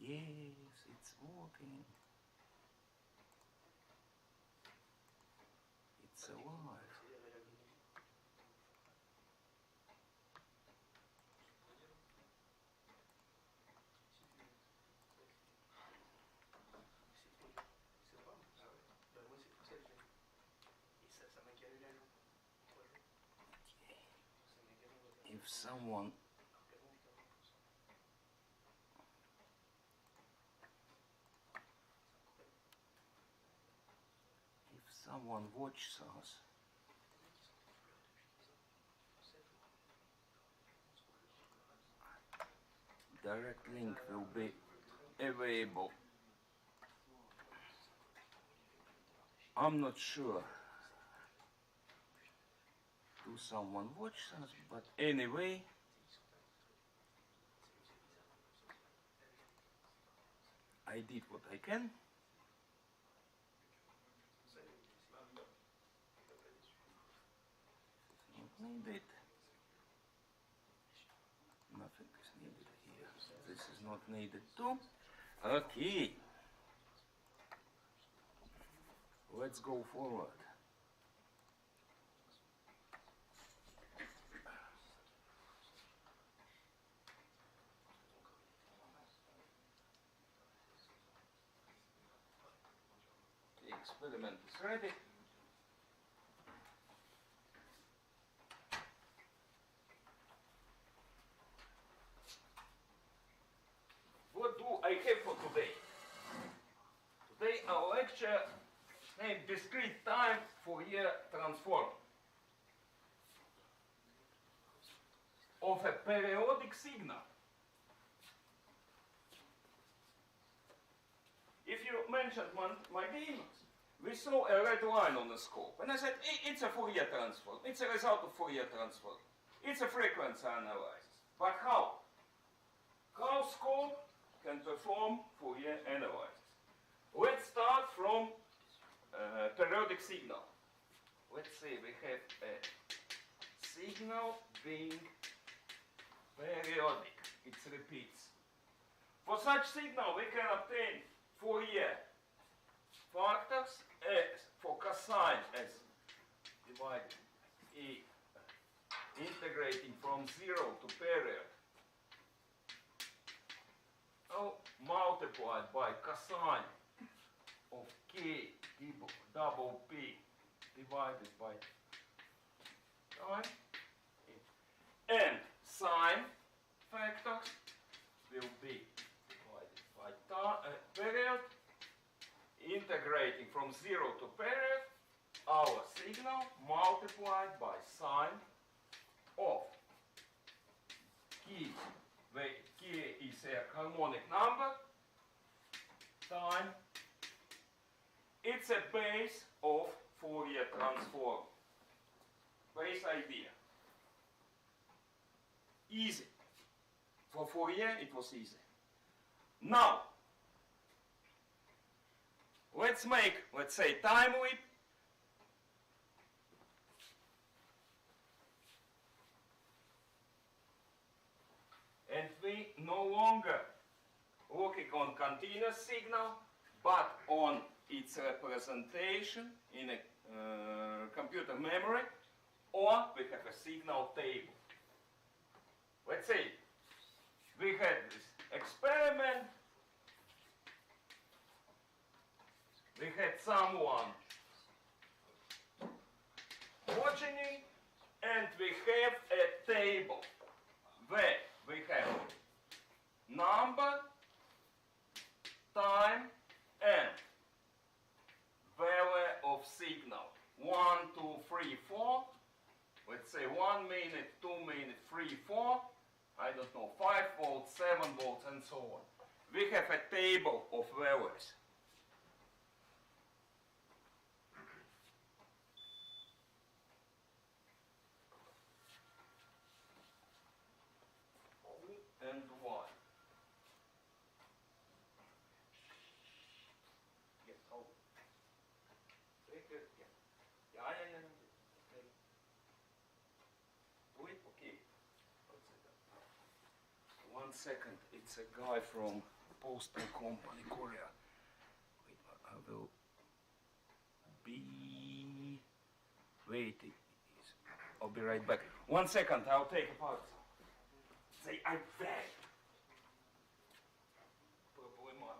Yes, it's working. It's alive. If someone watches us, direct link will be available. I'm not sure do someone watch us, but anyway, I did what I can. Not needed. Nothing is needed here. This is not needed too. Okay. Let's go forward. The experiment is ready. What do I have for today? Today our lecture named Discrete Time Fourier Transform of a periodic signal. If you mentioned my game, we saw a red line on the scope, and I said it's a Fourier transform. It's a result of Fourier transform. It's a frequency analysis. But how? How scope can perform Fourier analysis? Let's start from periodic signal. Let's say we have a signal being periodic. It repeats. For such signal, we can obtain Fourier factors as for cosine as divided E integrating from 0 to period, multiplied by cosine of k double p divided by time, and sine factors will be divided by time, period, integrating from 0 to period, our signal multiplied by sine of k, where k is a harmonic number, time. It's a base of Fourier transform. Base idea. Easy. For Fourier it was easy. Now, let's make, let's say, time leap. And we no longer looking on continuous signal, but on its representation in a computer memory, or we have a signal table. Let's say we had this experiment, we had someone watching it, and we have a table where we have number, time, and value of signal. 1, 2, 3, 4. Let's say 1 minute, 2 minutes, 3, 4. I don't know, 5 volts, 7 volts, and so on. We have a table of values. And 1. Yes, hold. Take it. Yeah. Okay. Wait, okay. 1 second. It's a guy from postal company, Korea. Wait, I will be waiting. I'll be right back. 1 second, I'll take a pause. Say, I'm back. Problematic.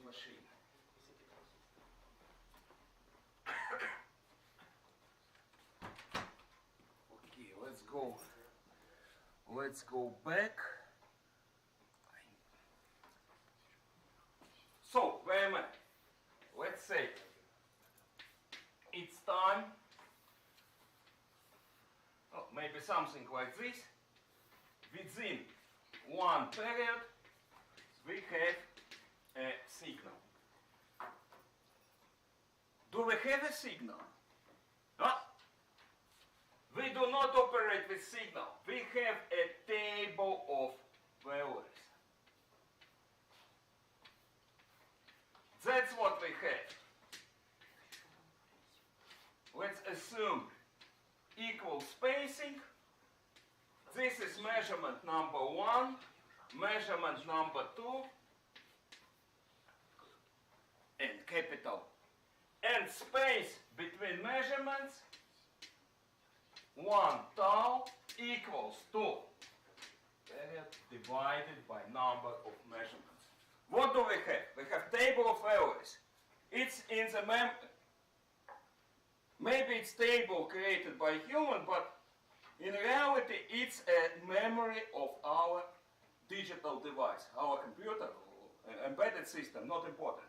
Machine. Okay, let's go. Let's go back. So, wait a minute. Let's say it's time. Oh, maybe something like this. Within one period, we have a signal. Do we have a signal? No. We do not operate with signal. We have a table of values. That's what we have. Let's assume equal spacing. This is measurement number 1, measurement number 2. capital. And space between measurements, 1 tau equals to period divided by number of measurements. What do we have? We have table of values. It's in the maybe it's table created by human, but in reality it's a memory of our digital device, our computer, embedded system, not important.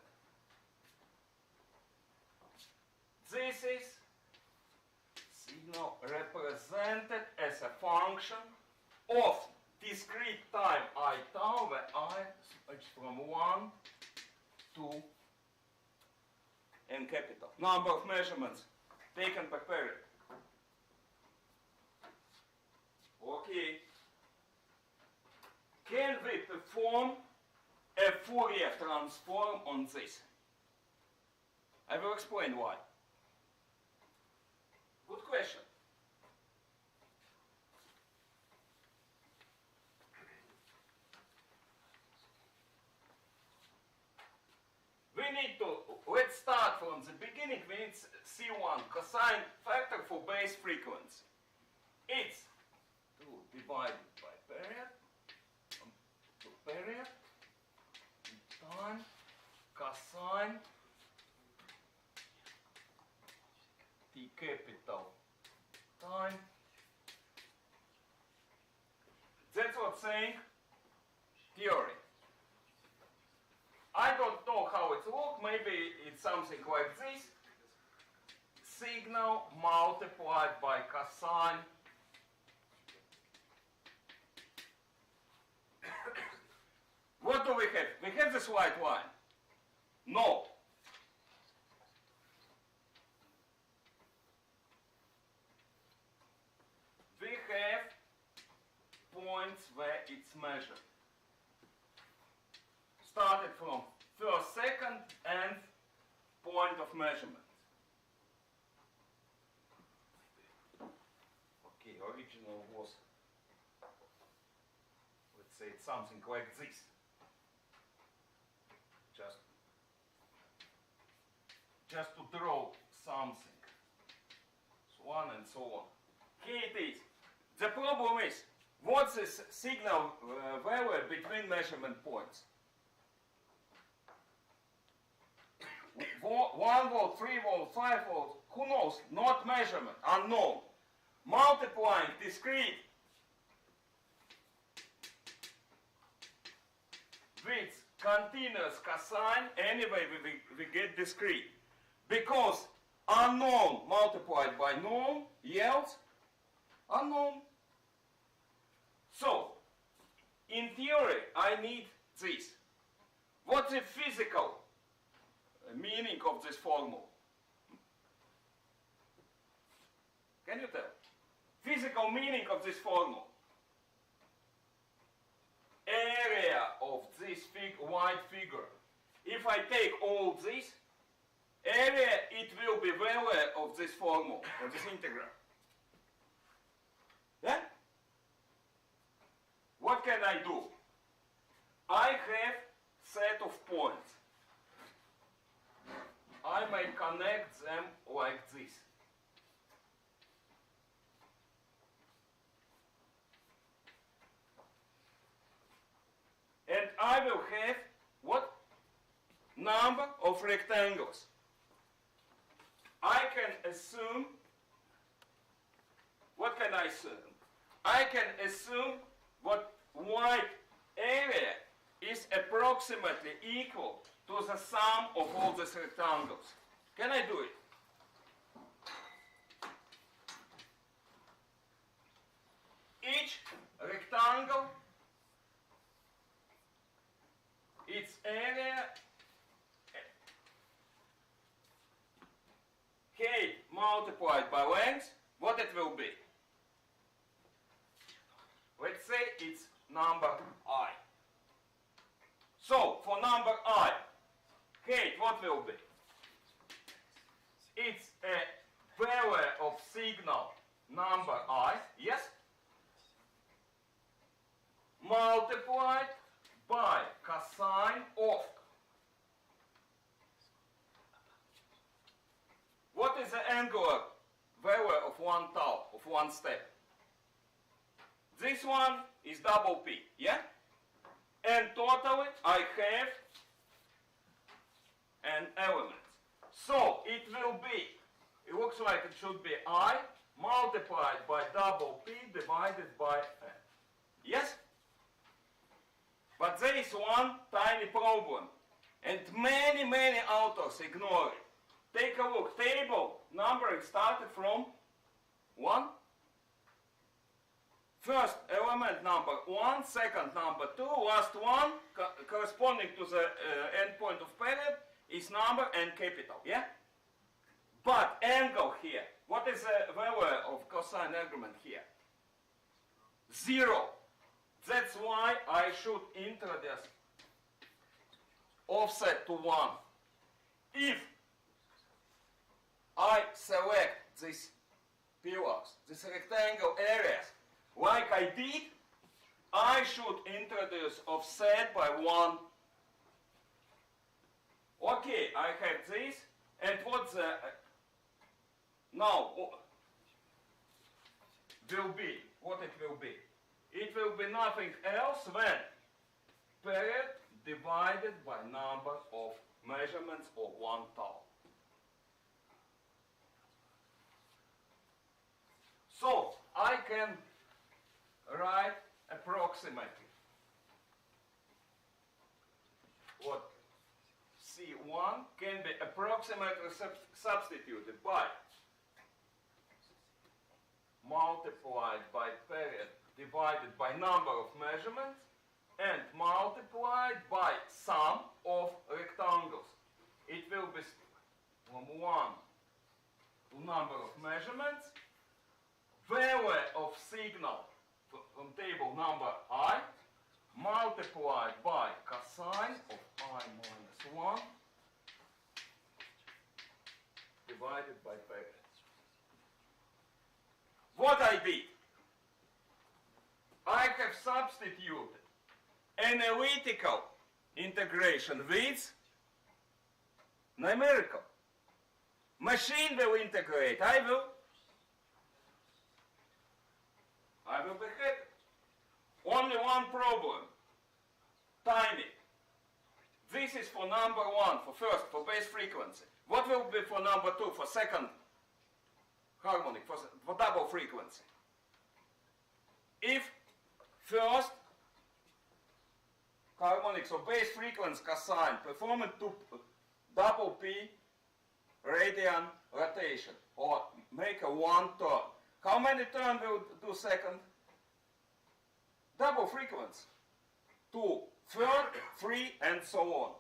This is signal represented as a function of discrete time I tau, where I is from 1 to n capital. Number of measurements taken per period. Okay. Can we perform a Fourier transform on this? I will explain why. Good question. We need to, let's start from the beginning. We need C1 cosine factor for base frequency. It's 2 divided by period, to period, time, cosine, t capital time. That's what's saying theory. I don't know how it looks. Maybe it's something like this. Signal multiplied by cosine what do we have? We have this white line. No. We have points where it's measured. Started from first, second, and point of measurement. Okay, original was, let's say it's something like this. Just to draw something. So on and so on. Here it is. The problem is, what's this signal value between measurement points? 1 volt, 3 volt, 5 volt, who knows? Not measurement, unknown. Multiplying discrete with continuous cosine, anyway we get discrete. Because unknown multiplied by known yields unknown. So, in theory, I need this. What's the physical meaning of this formula? Can you tell? Physical meaning of this formula. Area of this white figure. If I take all this, area, it will be value of this formula, of this integral. Yeah? What can I do? I have set of points. I may connect them like this. And I will have what? Number of rectangles. I can assume, what can I assume? I can assume what white area is approximately equal to the sum of all these rectangles. Can I do it? Each rectangle, its area, height multiplied by length, what it will be? Let's say it's number I. So, for number I, height what will be? It's a value of signal number I, yes? Multiplied by cosine of one step. This one is double P, yeah? And totally I have an element. So it will be, it looks like it should be I multiplied by double P divided by N. Yes? But there is one tiny problem. And many authors ignore it. Take a look. Table numbering started from 1. First element number 1, second number 2, last one corresponding to the endpoint of period is number n capital, yeah? But angle here, what is the value of cosine argument here? 0. That's why I should introduce offset to 1. If I select these pillars, these rectangle areas, like I did, I should introduce offset by 1. Okay, I have this, and what's the now will be, what it will be? It will be nothing else than period divided by number of measurements of 1 tau. So I can write approximately what C1 can be approximately substituted by multiplied by period divided by number of measurements and multiplied by sum of rectangles. It will be from 1 to number of measurements, value of signal from table number I multiplied by cosine of I minus 1 divided by period. What I did, I have substituted analytical integration with numerical. Machine will integrate, I will be happy. Only one problem, tiny. This is for number 1, for first, for base frequency. What will be for number 2, for second harmonic, for double frequency? If first harmonics of base frequency cosine perform it to double P radian rotation, or make a 1 turn. How many turns will do second? Double frequency. 2, third, 3, and so on.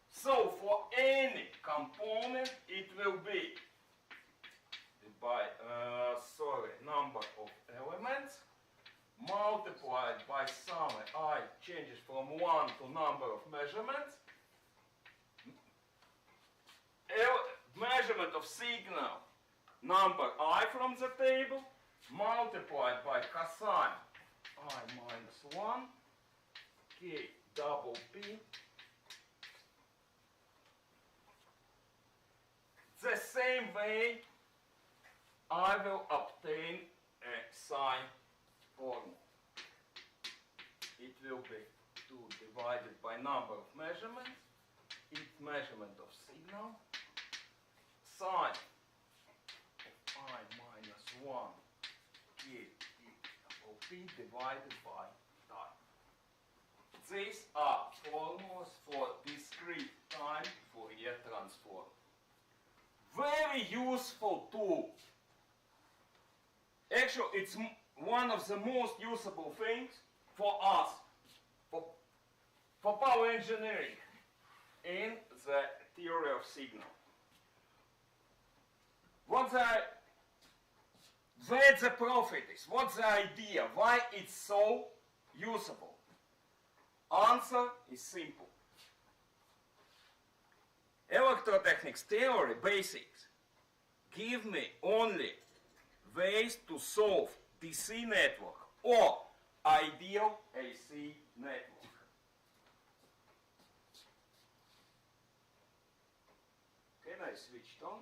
So for any component, it will be by number of elements multiplied by sum I changes from 1 to number of measurements. Measurement of signal number I from the table multiplied by cosine I minus 1 K double P. The same way I will obtain a sine formula. It will be 2 divided by number of measurements, each measurement of signal, sine of I minus 1 K double P divided by time. These are formulas for discrete time Fourier transform. Very useful tool. Actually, it's one of the most usable things for us, for power engineering in the theory of signal. What's the profit is? What's the idea? Why it's so usable? Answer is simple. Electrotechnics theory basics give me only ways to solve DC network or ideal AC network. Can I switch it on?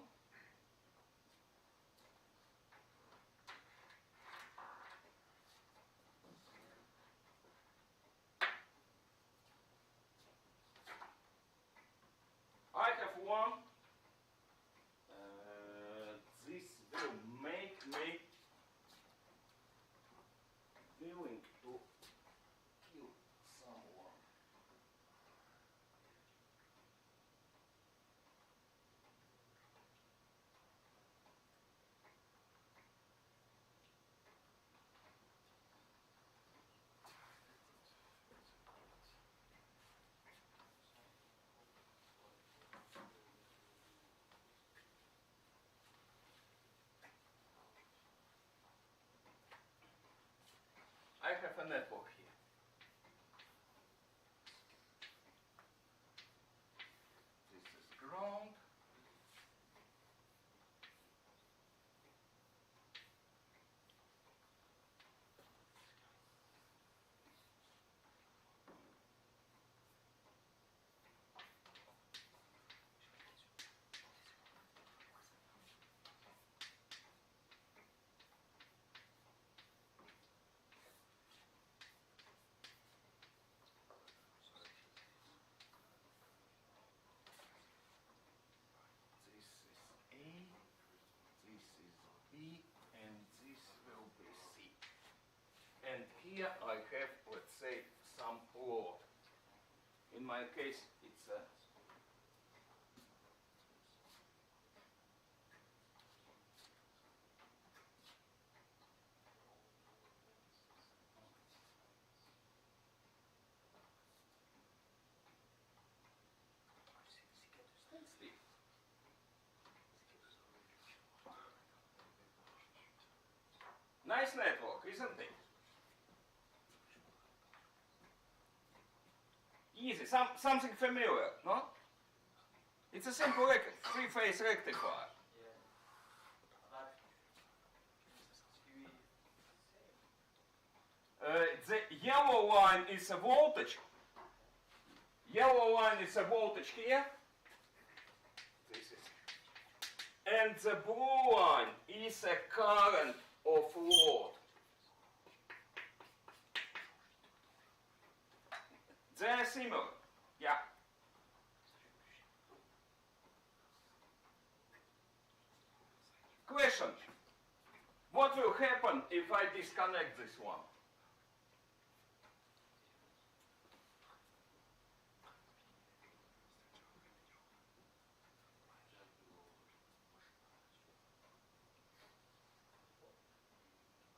a network here. This is ground. And here I have, let's say, some load. In my case, it's a nice network, isn't it? Easy, something familiar, no? It's a simple three-phase rectifier. The yellow line is a voltage. Yellow line is a voltage here. This is. And the blue line is a current of load. They are similar. Yeah. Question. What will happen if I disconnect this one?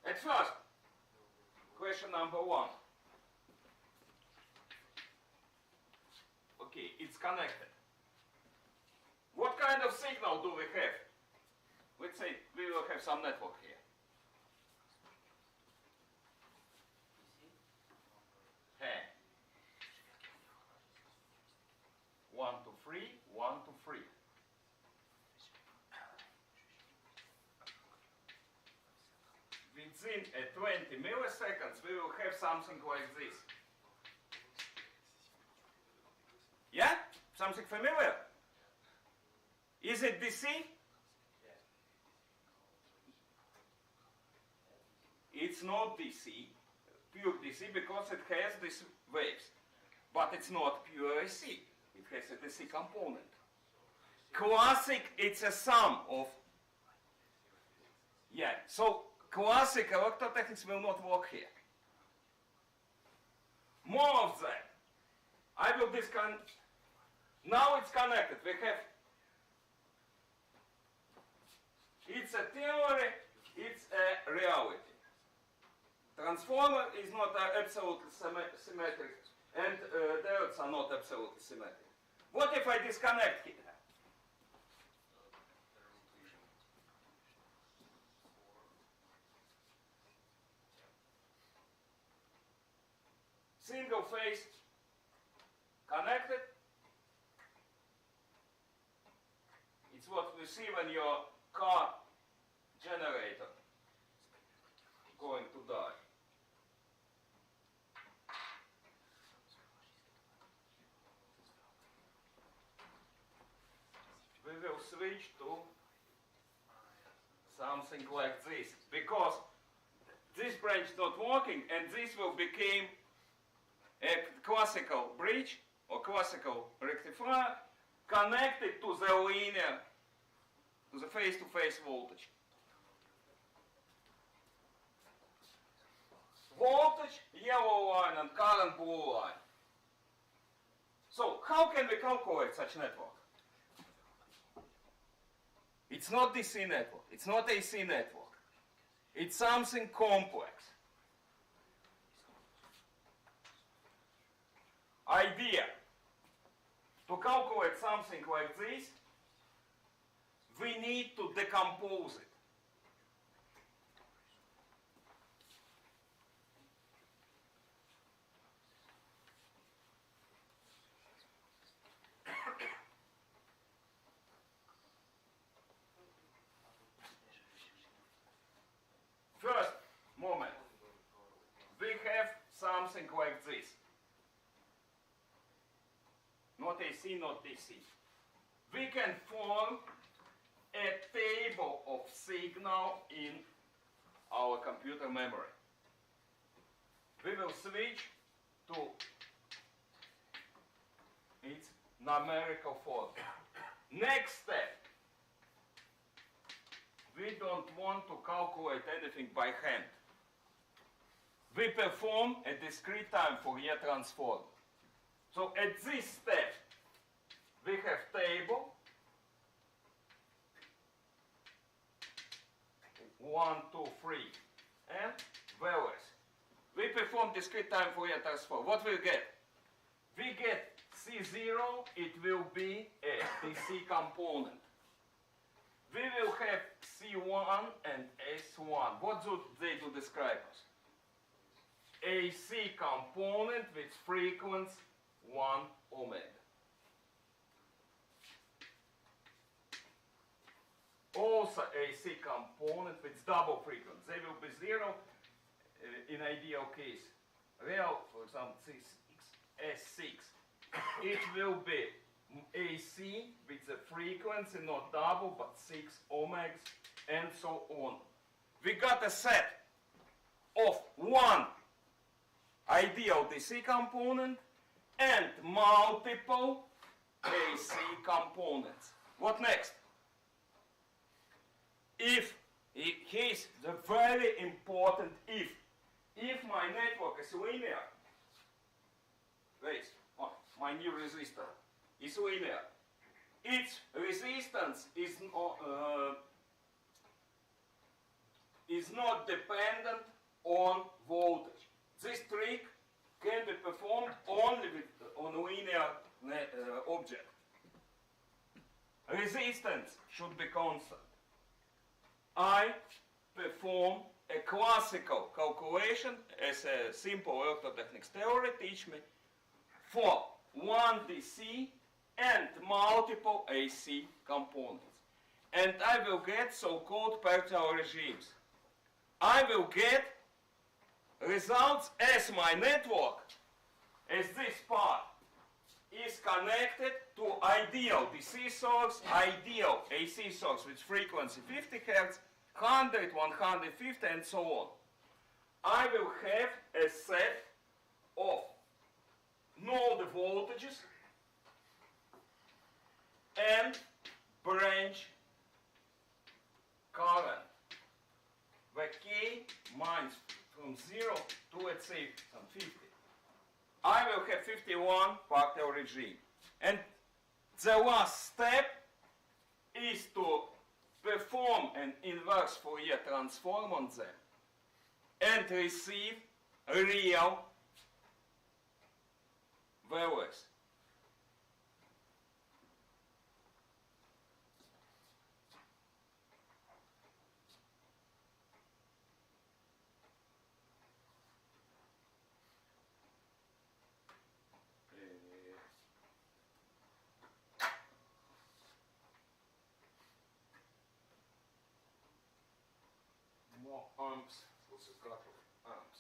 At first, question number one. Okay, it's connected. What kind of signal do we have? Let's say we will have some network here. Hey. 1 to 3, 1 to 3. Within 20 milliseconds, we will have something like this. Yeah? Something familiar? Is it DC? It's not DC, pure DC, because it has these waves. But it's not pure AC. It has a DC component. Classic, it's a sum of... Yeah, so classic electrotechnics will not work here. More of that. I will disconnect. Now it's connected. We have. It's a theory, it's a reality. Transformer is not absolutely symmetric, and diodes are not absolutely symmetric. What if I disconnect here? Single phase connected. It's what we see when your car generator going to die. We will switch to something like this, because this branch is not working, and this will become a classical bridge or classical rectifier connected to the linear, to the face-to-face voltage. Voltage, yellow line, and current, blue line. So how can we calculate such network? It's not DC network, it's not AC network. It's something complex. Idea. To calculate something like this, we need to decompose it. something like this. Not AC, not DC. We can form a table of signal in our computer memory. We will switch to its numerical form. Next step. We don't want to calculate anything by hand. We perform a discrete time Fourier transform. So at this step, we have table 1, 2, 3, and values. We perform discrete time Fourier transform. What we get? We get C0, it will be a DC component. We will have C1 and S1. What do they do describe us? AC component with frequency 1 omega. Also AC component with double frequency. They will be 0 in ideal case. Real, for example, S6. It will be AC with the frequency not double but 6 omegas and so on. We got a set of one ideal DC component and multiple AC components. What next? If, here's the very important if. If my network is linear, wait, my new resistor is linear, its resistance is not dependent on voltage. This trick can be performed only on a linear object. Resistance should be constant. I perform a classical calculation as a simple electrotechnics theory teach me for one DC and multiple AC components. And I will get so-called parallel regimes. I will get results as my network, as this part is connected to ideal DC source, ideal AC source with frequency 50 Hz, 100, 150 and so on. I will have a set of node voltages and branch current where K means from 0 to, let's say, some 50. I will have 51 parallel regime. And the last step is to perform an inverse Fourier transform on them and receive real values. More amps, also a couple of amps.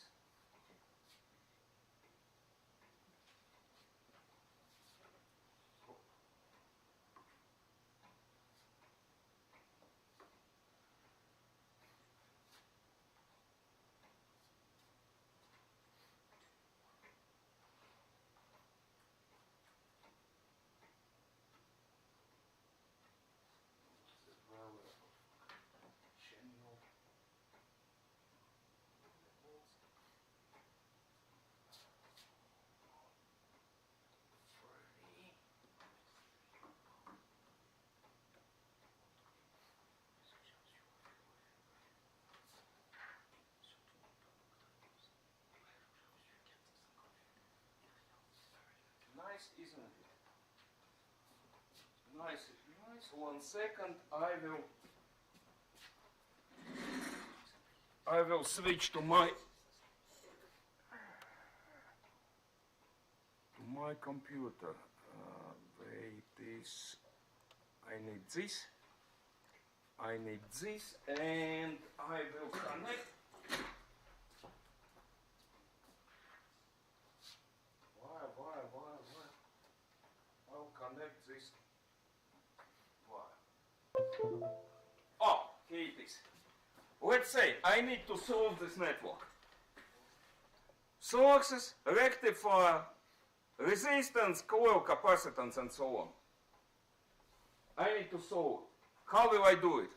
Nice, isn't it? Nice, nice. 1 second. I will switch to my computer. Wait, this. I need this. I need this, and I will connect. this one. Oh, here it is. Let's say I need to solve this network. Sources, rectifier, resistance, coil, capacitance, and so on. I need to solve it. How will I do it?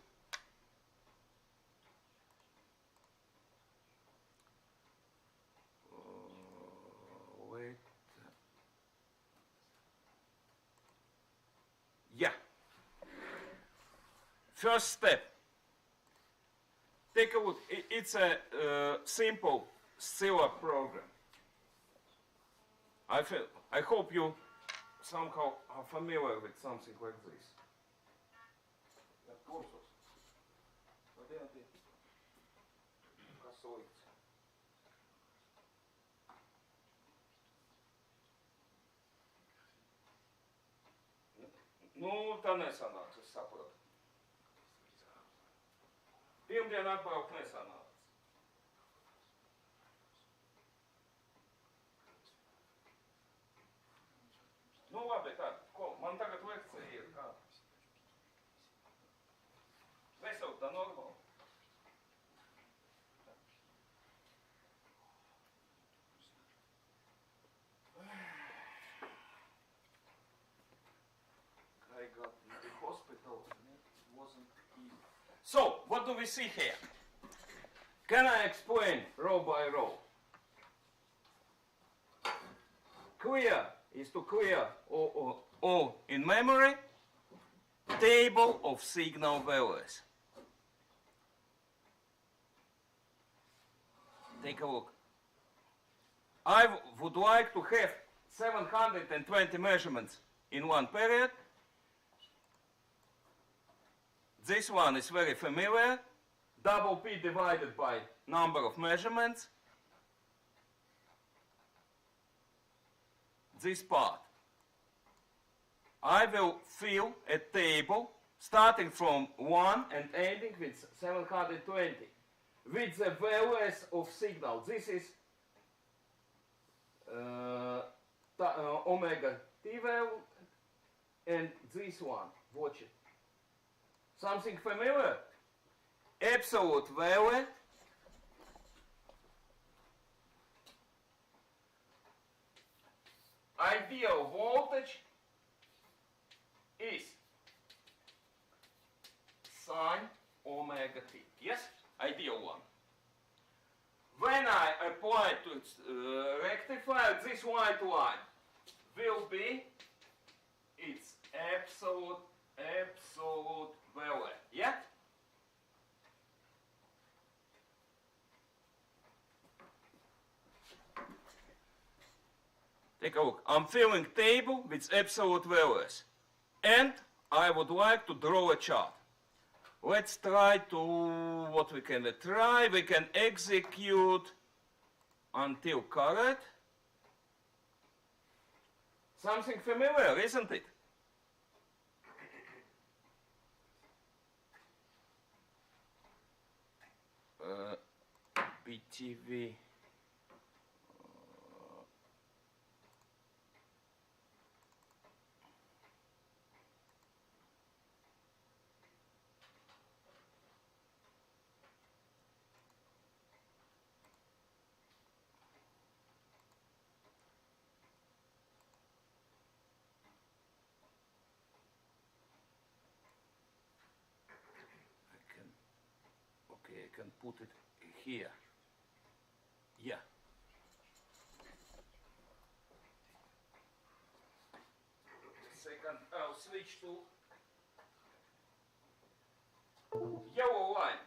Wait. Yeah. First step. Take a look. It's a simple Scilla program. I hope you somehow are familiar with something like this. Nu, tā nesanāks, es saprotu. Pirmdien atbraukt nesanāks. Nu labi, tā, ko, man tagad lekcija ir, kā? Vesel, tā normāli. I got in the hospital and it wasn't easy. So, what do we see here? Can I explain row by row? Clear is to clear all in memory, table of signal values. Take a look. I would like to have 720 measurements in one period. This one is very familiar. Double P divided by number of measurements. This part. I will fill a table starting from 1 and ending with 720 with the values of signal. This is omega t value and this one. Watch it. Something familiar? Absolute value ideal voltage is sine omega t. Yes? Ideal one. When I apply to its rectifier, this white line will be its absolute value. Yeah? Take a look. I'm filling table with absolute values. And I would like to draw a chart. Let's try to, what we can try, we can execute until current. Something familiar, isn't it? BTV. I can put it here. Yeah. Second, I'll switch to yellow line.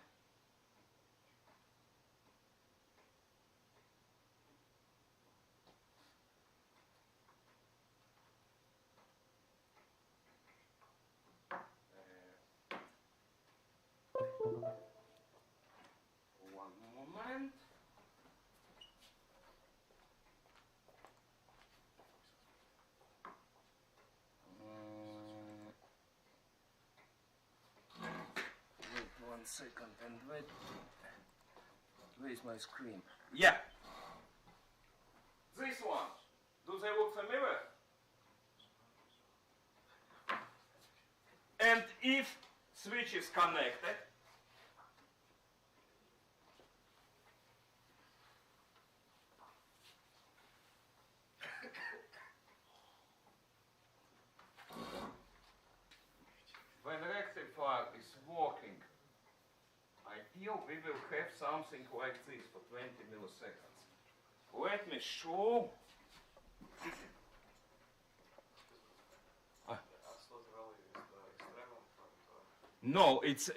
One second and wait. Where is my screen? Yeah. This one. Do they look familiar? And if switch is connected, when rectifier is working ideal, we will have something like this for 20 milliseconds. Let me show. No, it's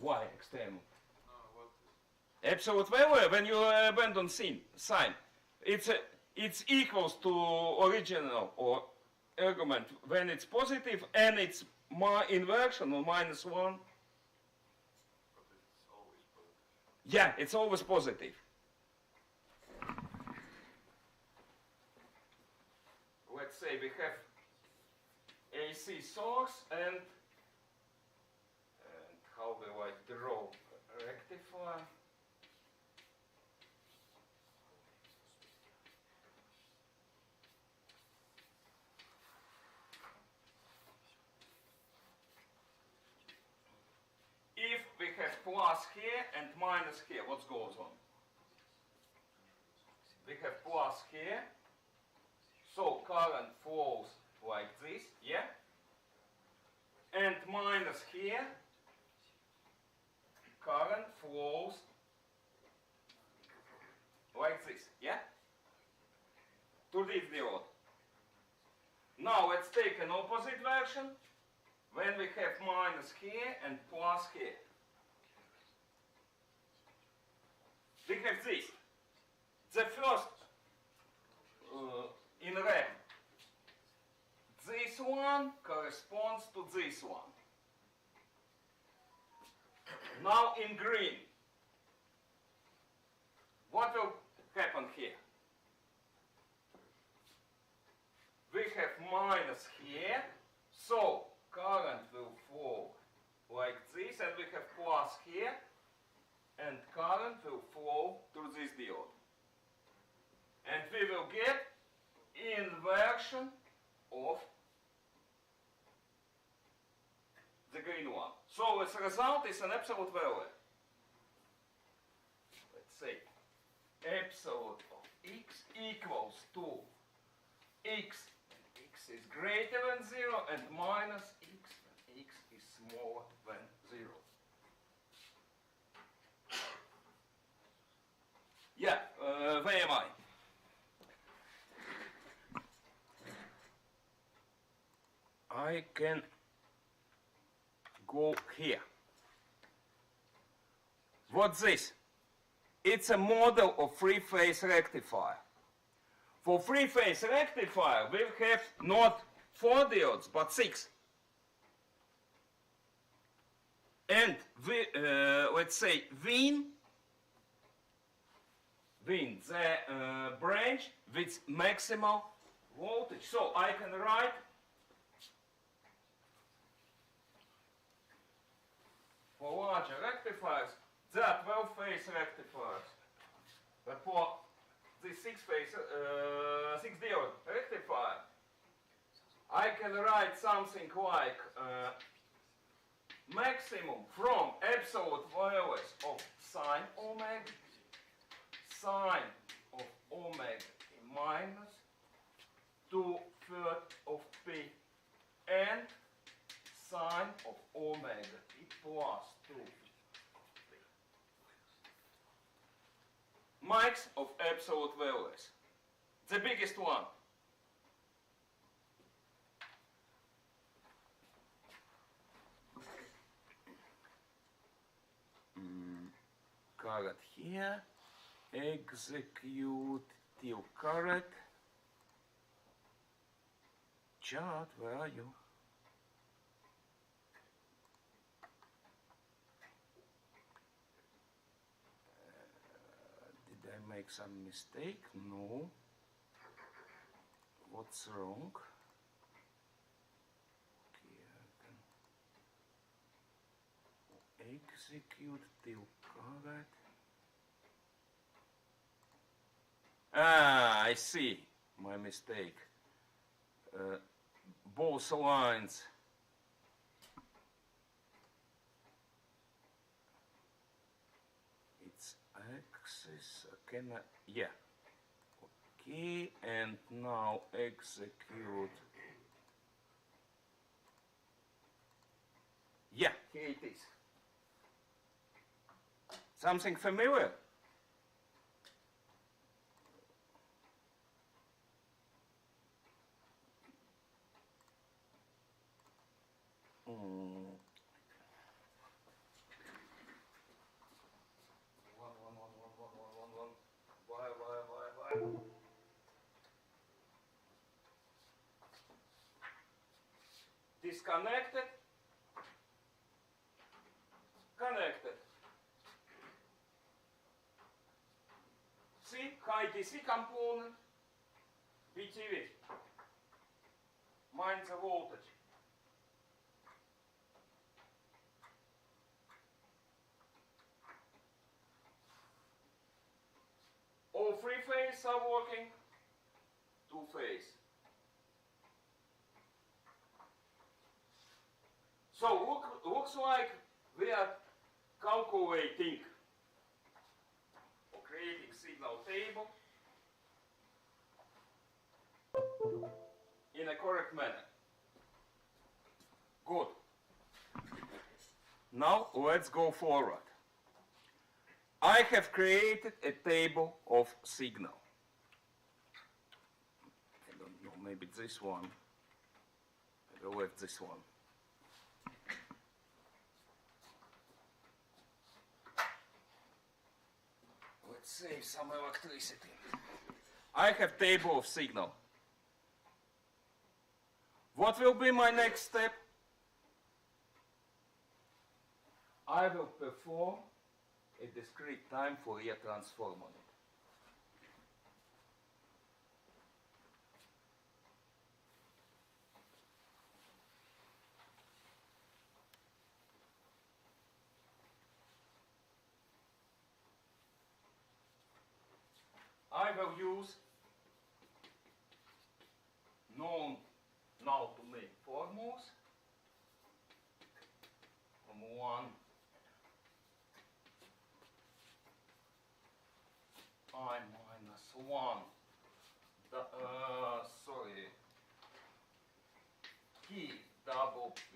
why external? Absolute value when you abandon sign. It's equals to original or argument when it's positive and it's inversion or -1. But it's always positive. Yeah, it's always positive. Let's say we have AC source and how will I draw rectifier? If we have plus here and minus here, what goes on? We have plus here, so current flows like this, yeah? And minus here, current flows like this, yeah? To this diode. Now let's take an opposite version when we have minus here and plus here. We have this. The first in red. This one corresponds to this one. Now in green. What will happen here? We have minus here, so current will flow like this, and we have plus here, and current will flow through this diode. And we will get inversion of the green one. So as a result is an absolute value. Let's say absolute of x equals to x when x is greater than 0 and minus x when x is smaller than 0. Yeah, where am I? I can go here. What's this? It's a model of three-phase rectifier. For three-phase rectifier, we have not 4 diodes, but 6. And we, let's say Vin, the branch with maximal voltage. So I can write for larger rectifiers, there are 12-phase rectifiers. But for the 6-phase, 6-diode rectifier, I can write something like maximum from absolute values of sine omega minus 2/3 of p and sine of omega t plus 2 p. Max of absolute values. The biggest one. Current here. Execute till current. Chart, where are you? Did I make some mistake? No. What's wrong? Okay, execute till current. Ah, I see my mistake. both lines its axis, yeah, okay, and now execute. Yeah, here it is. Something familiar? Why? Disconnected, connected. See, high DC component, VTV, minus the voltage. All three phases are working, two phase. So looks like we are calculating or creating signal table in a correct manner. Good. Now let's go forward. I have created a table of signal. I don't know, maybe this one. I will let this one. Let's save some electricity. I have table of signal. What will be my next step? I will perform a discrete time Fourier transform on it. I will use known now to me formulas from 1 I minus 1 T double P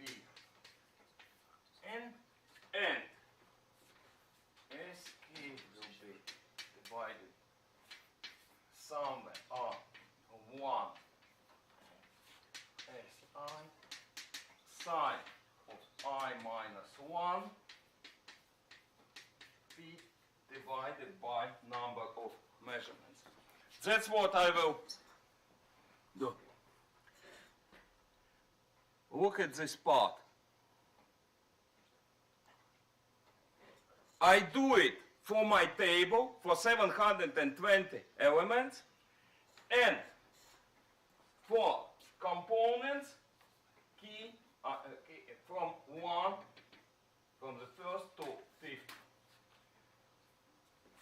N and SK will be divided somewhere on 1 SI sine of I minus 1 P divided by number of measurements. That's what I will do. Look at this part. I do it for my table for 720 elements, and for components key from 1 from the first to 50.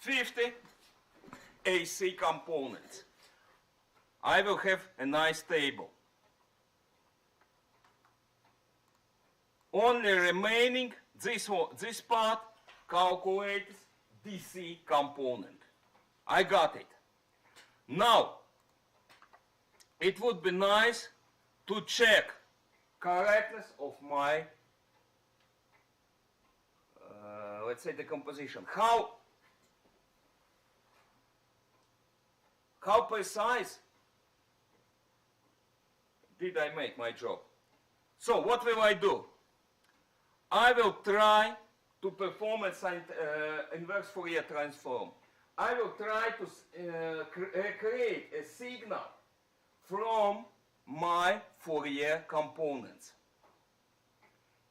50 AC components. I will have a nice table. Only remaining this part calculates DC component. I got it. Now, it would be nice to check correctness of my, let's say, decomposition. How precise did I make my job? So what will I do? I will try to perform an inverse Fourier transform. I will try to create a signal from my Fourier components.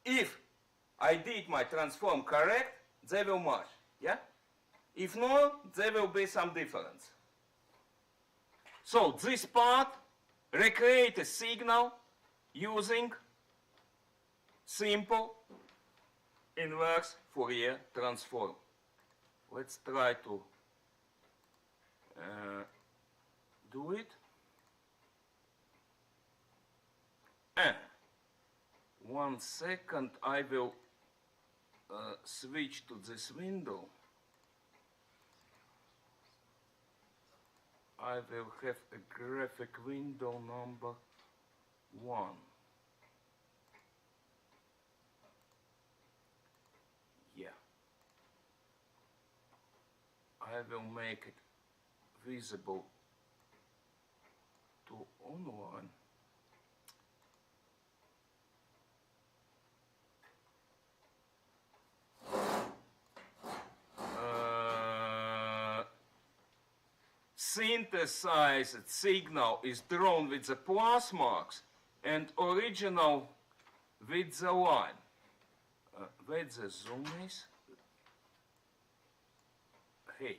If I did my transform correct, they will match. Yeah? If not, there will be some difference. So this part, recreate a signal using simple inverse Fourier transform. Let's try to do it. 1 second, I will switch to this window. I will have a graphic window number 1. Yeah. I will make it visible to online. Synthesized signal is drawn with the plus marks and original with the line. Where the zoom is? Hey.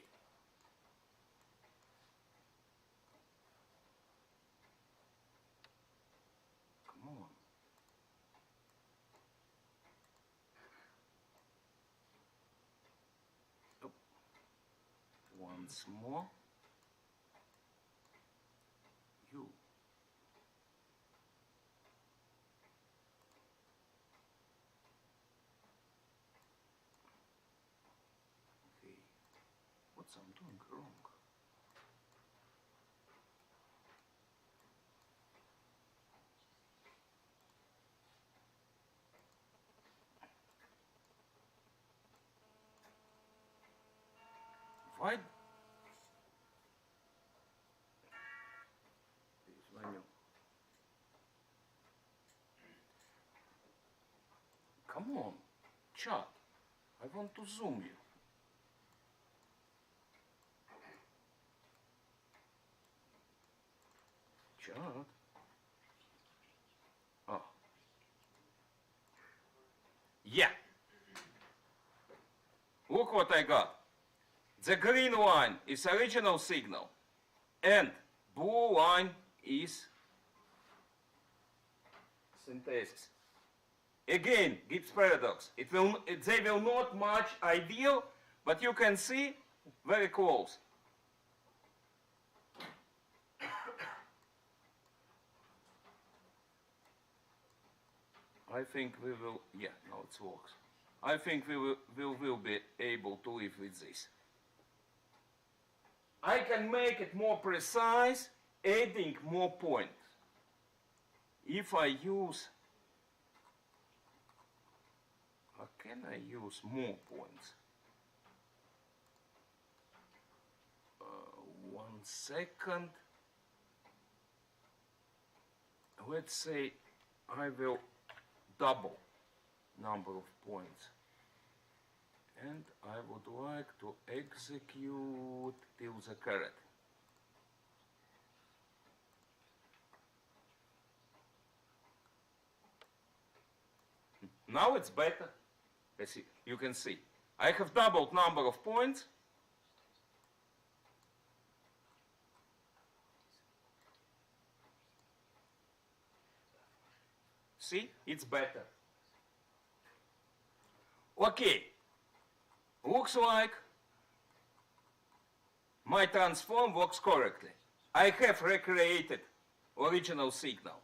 Come on. Oh. Once more. You. Okay. What's I'm doing wrong? Why? Come on, chat. I want to zoom you. Chat. Oh. Yeah. Look what I got. The green line is original signal, and blue line is synthesis. Again, Gibbs paradox. They will not match ideal, but you can see very close. I think we will, yeah, now it works. I think we will be able to live with this. I can make it more precise, adding more points. If I use, how can I use more points? 1 second. Let's say I will double number of points. And I would like to execute till the caret. Now it's better. As you can see. I have doubled number of points. See, it's better. Okay. Looks like my transform works correctly. I have recreated original signal.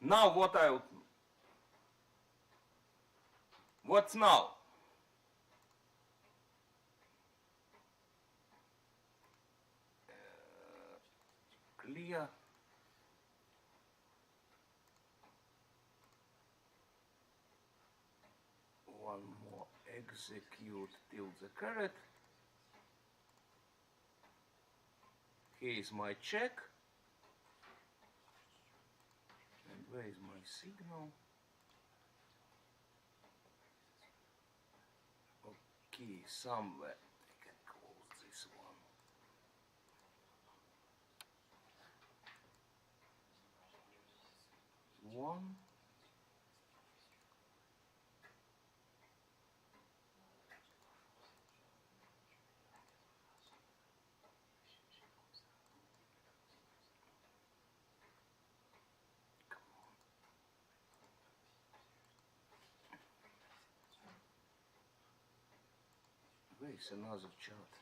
Now what's now? Clear. One more execute till the caret. Here is my check. And where is my signal? Okay, somewhere. I can close this one. One. Where is another chart?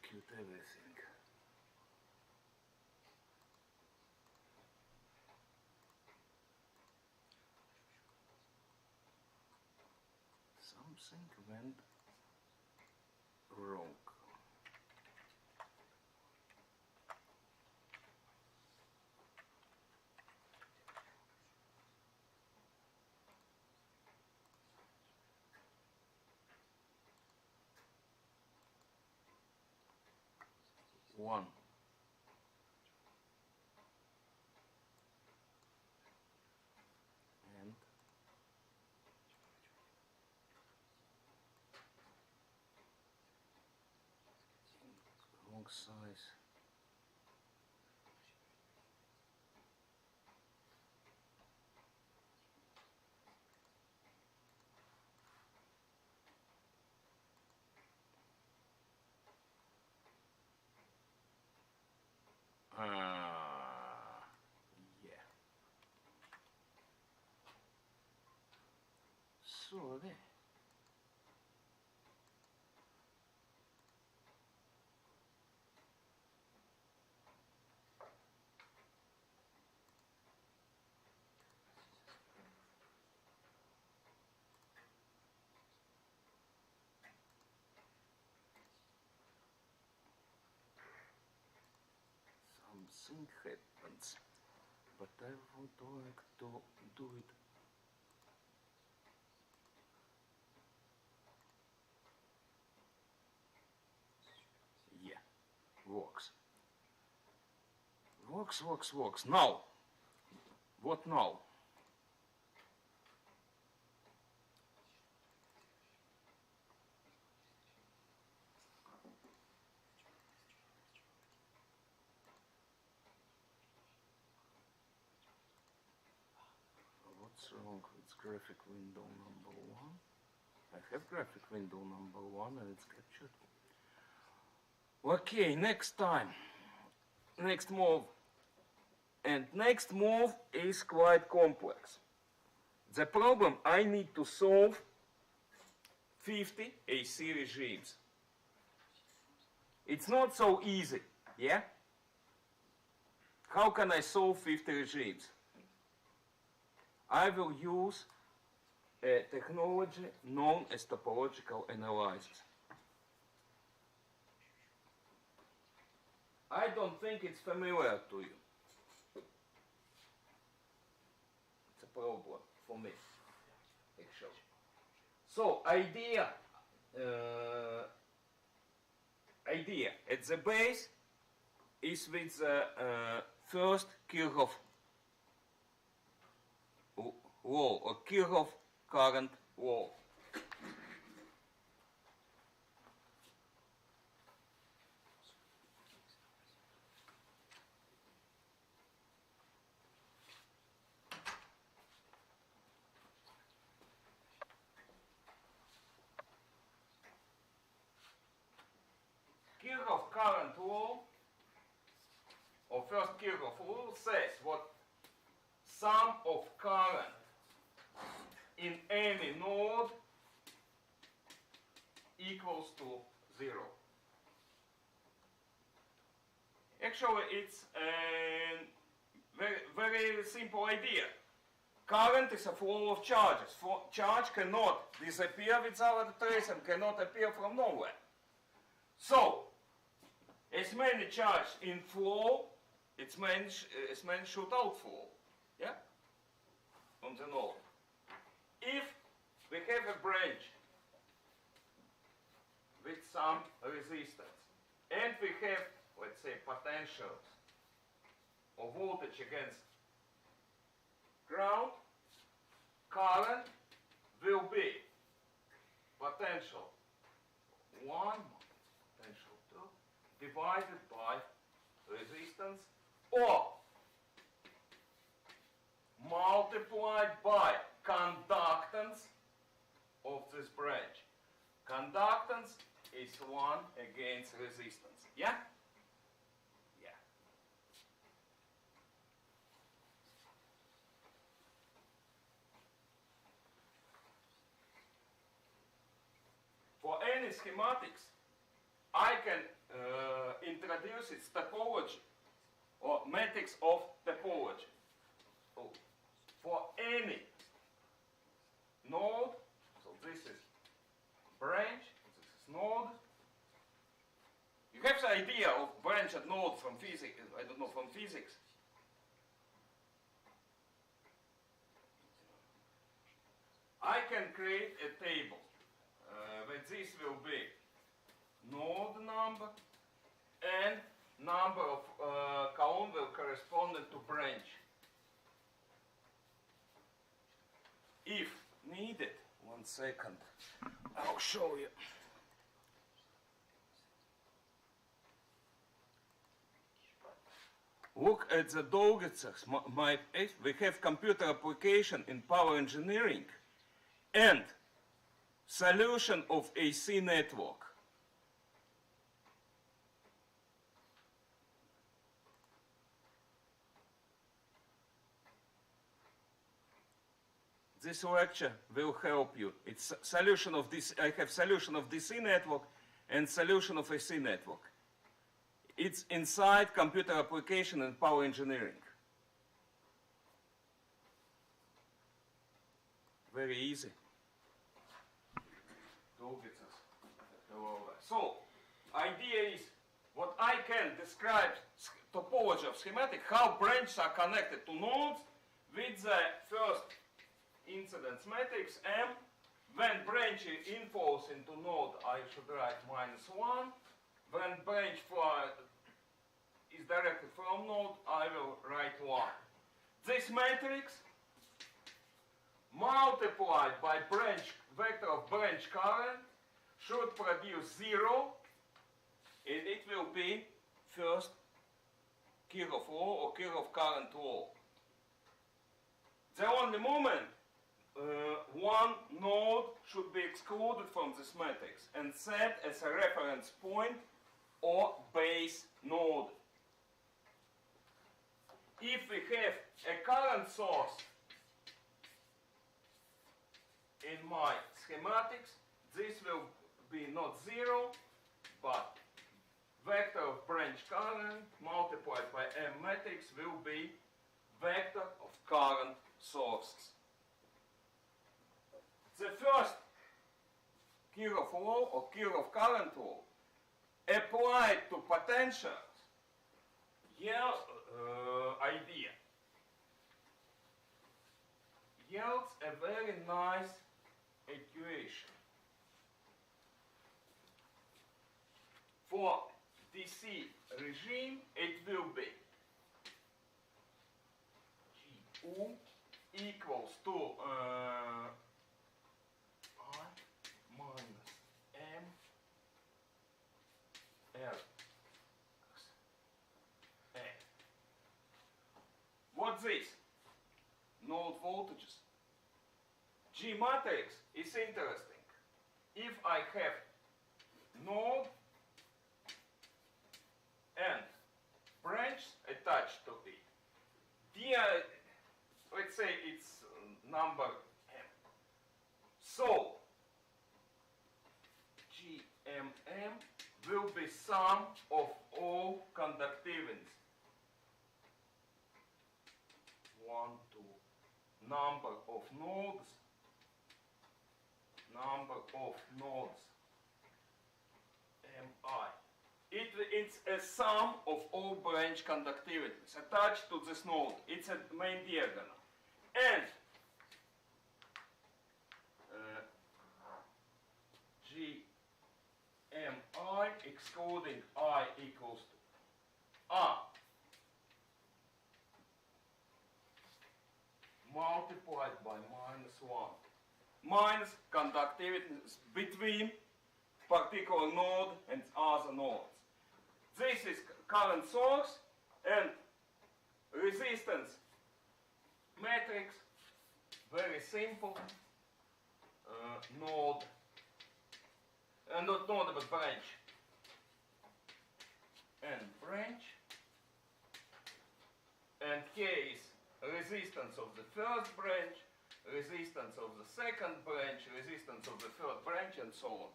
compute everything. Something went wrong. One. And wrong size. Yeah. Sorry. Something happens, but I would like to do it. Yeah, works. Works. Now, what now? What's wrong with graphic window number 1? I have graphic window number 1 and it's captured. Okay, next time. Next move. And next move is quite complex. The problem I need to solve 50 AC regimes. It's not so easy, yeah? How can I solve 50 regimes? I will use a technology known as topological analysis. I don't think it's familiar to you. It's a problem for me, actually. So, idea at the base is with the first Kirchhoff law or Kirchhoff current law. Kirchhoff current law, or first Kirchhoff law, says what sum of current in any node equals to 0. Actually, it's a very simple idea. Current is a flow of charges. Charge cannot disappear without a trace and cannot appear from nowhere. So, as many charge in flow, as many should outflow. Yeah? On the node. If we have a branch with some resistance and we have, let's say, potentials or voltage against ground, current will be potential 1 potential 2 divided by resistance or multiplied by conductance of this branch. Conductance is 1 against resistance. Yeah? Yeah. For any schematics, I can introduce its topology or matrix of topology. So for any node, so this is branch, this is node. You have the idea of branch and node from physics, I don't know, from physics. I can create a table where this will be node number and number of column will correspond to branch. If needed, 1 second, I'll show you. Look at the Dolgetsers. We have computer application in power engineering and solution of AC network. This lecture will help you. It's solution of this. I have solution of DC network and solution of AC network. It's inside computer application and power engineering. Very easy. So, idea is what I can describe topology of schematic, how branches are connected to nodes with the first incidence matrix M. When branch inflows into node, I should write -1. When branch is directed from node, I will write 1. This matrix multiplied by branch vector of branch current should produce 0, and it will be first Kirchhoff law or Kirchhoff current law. The only moment one node should be excluded from this matrix and set as a reference point or base node. If we have a current source in my schematics, this will be not 0, but vector of branch current multiplied by M matrix will be vector of current sources. The first Kirchhoff law or Kirchhoff current law applied to potentials idea yields a very nice equation. For DC regime, it will be GU equals to I minus M L N. What's this? Node voltages. G matrix is interesting. If I have node and branch attached to it, let's say it's number M. So GMM will be sum of all conductivities. 1 to number of nodes Mi. It's a sum of all branch conductivities attached to this node. It's a main diagonal. And GMI excluding I equals to R multiplied by -1. Minus conductivities between particular node and other nodes. This is current source and resistance matrix, very simple. Node, not node but branch. And branch. And here is resistance of the first branch, resistance of the second branch, resistance of the third branch, and so on.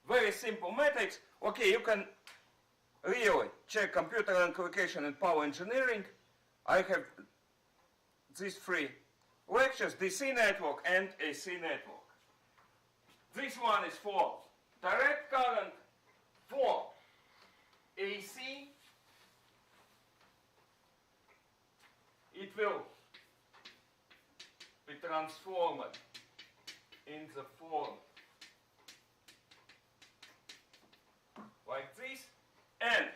Very simple matrix. Okay, you can really check computer application and power engineering, I have these three lectures, DC network and AC network. This one is for direct current, for AC. It will be transformed in the form like this, and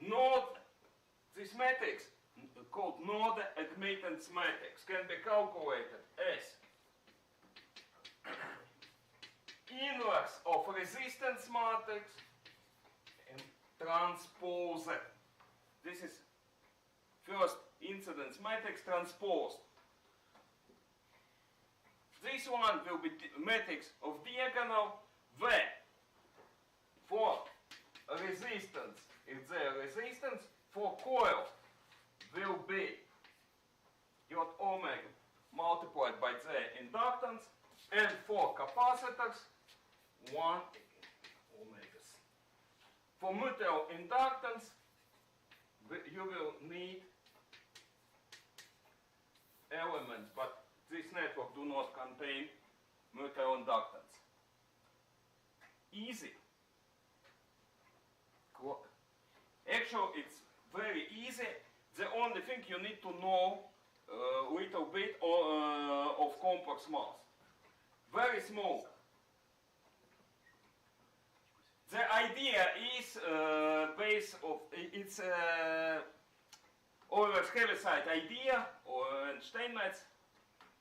node, this matrix called node admittance matrix can be calculated as inverse of resistance matrix and transpose it. This is first incidence matrix transposed. This one will be matrix of diagonal where for resistance, if there resistance, for coil will be your omega multiplied by the inductance, and for capacitors 1 omegas. For mutual inductance you will need elements, but this network do not contain mutual inductance. Easy. Actually, it's very easy. The only thing you need to know a little bit of complex mass. Very small. The idea is based of it's Euler's Heaviside idea or Steinmetz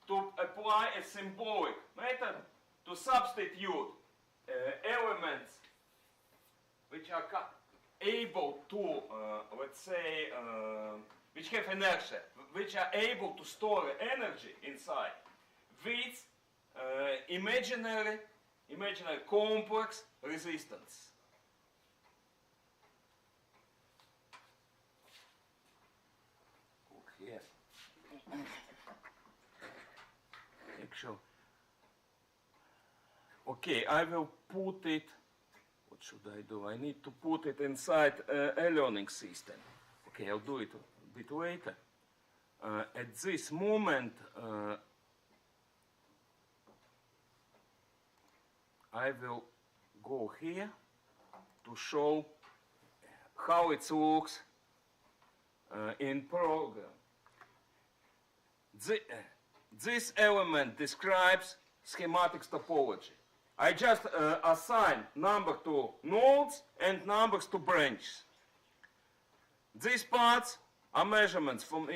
to apply a symbolic method to substitute elements which are able to, let's say, which have inertia, which are able to store energy inside with imaginary complex resistance. Look here. Actually, okay, I will put it. What should I do? I need to put it inside a learning system. Okay, I'll do it a bit later. At this moment, I will go here to show how it looks in program. This element describes schematic topology. I just assign number to nodes and numbers to branches. These parts are measurements from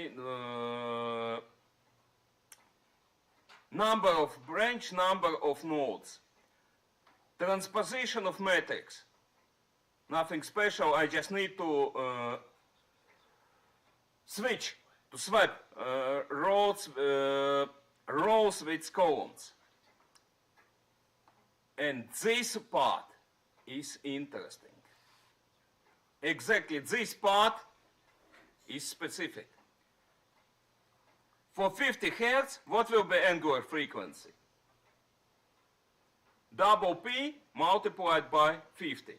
number of branch, number of nodes. Transposition of matrix. Nothing special, I just need to swap rows with columns. And this part is interesting. Exactly this part is specific. For 50 Hertz, what will be angular frequency? Double P multiplied by 50.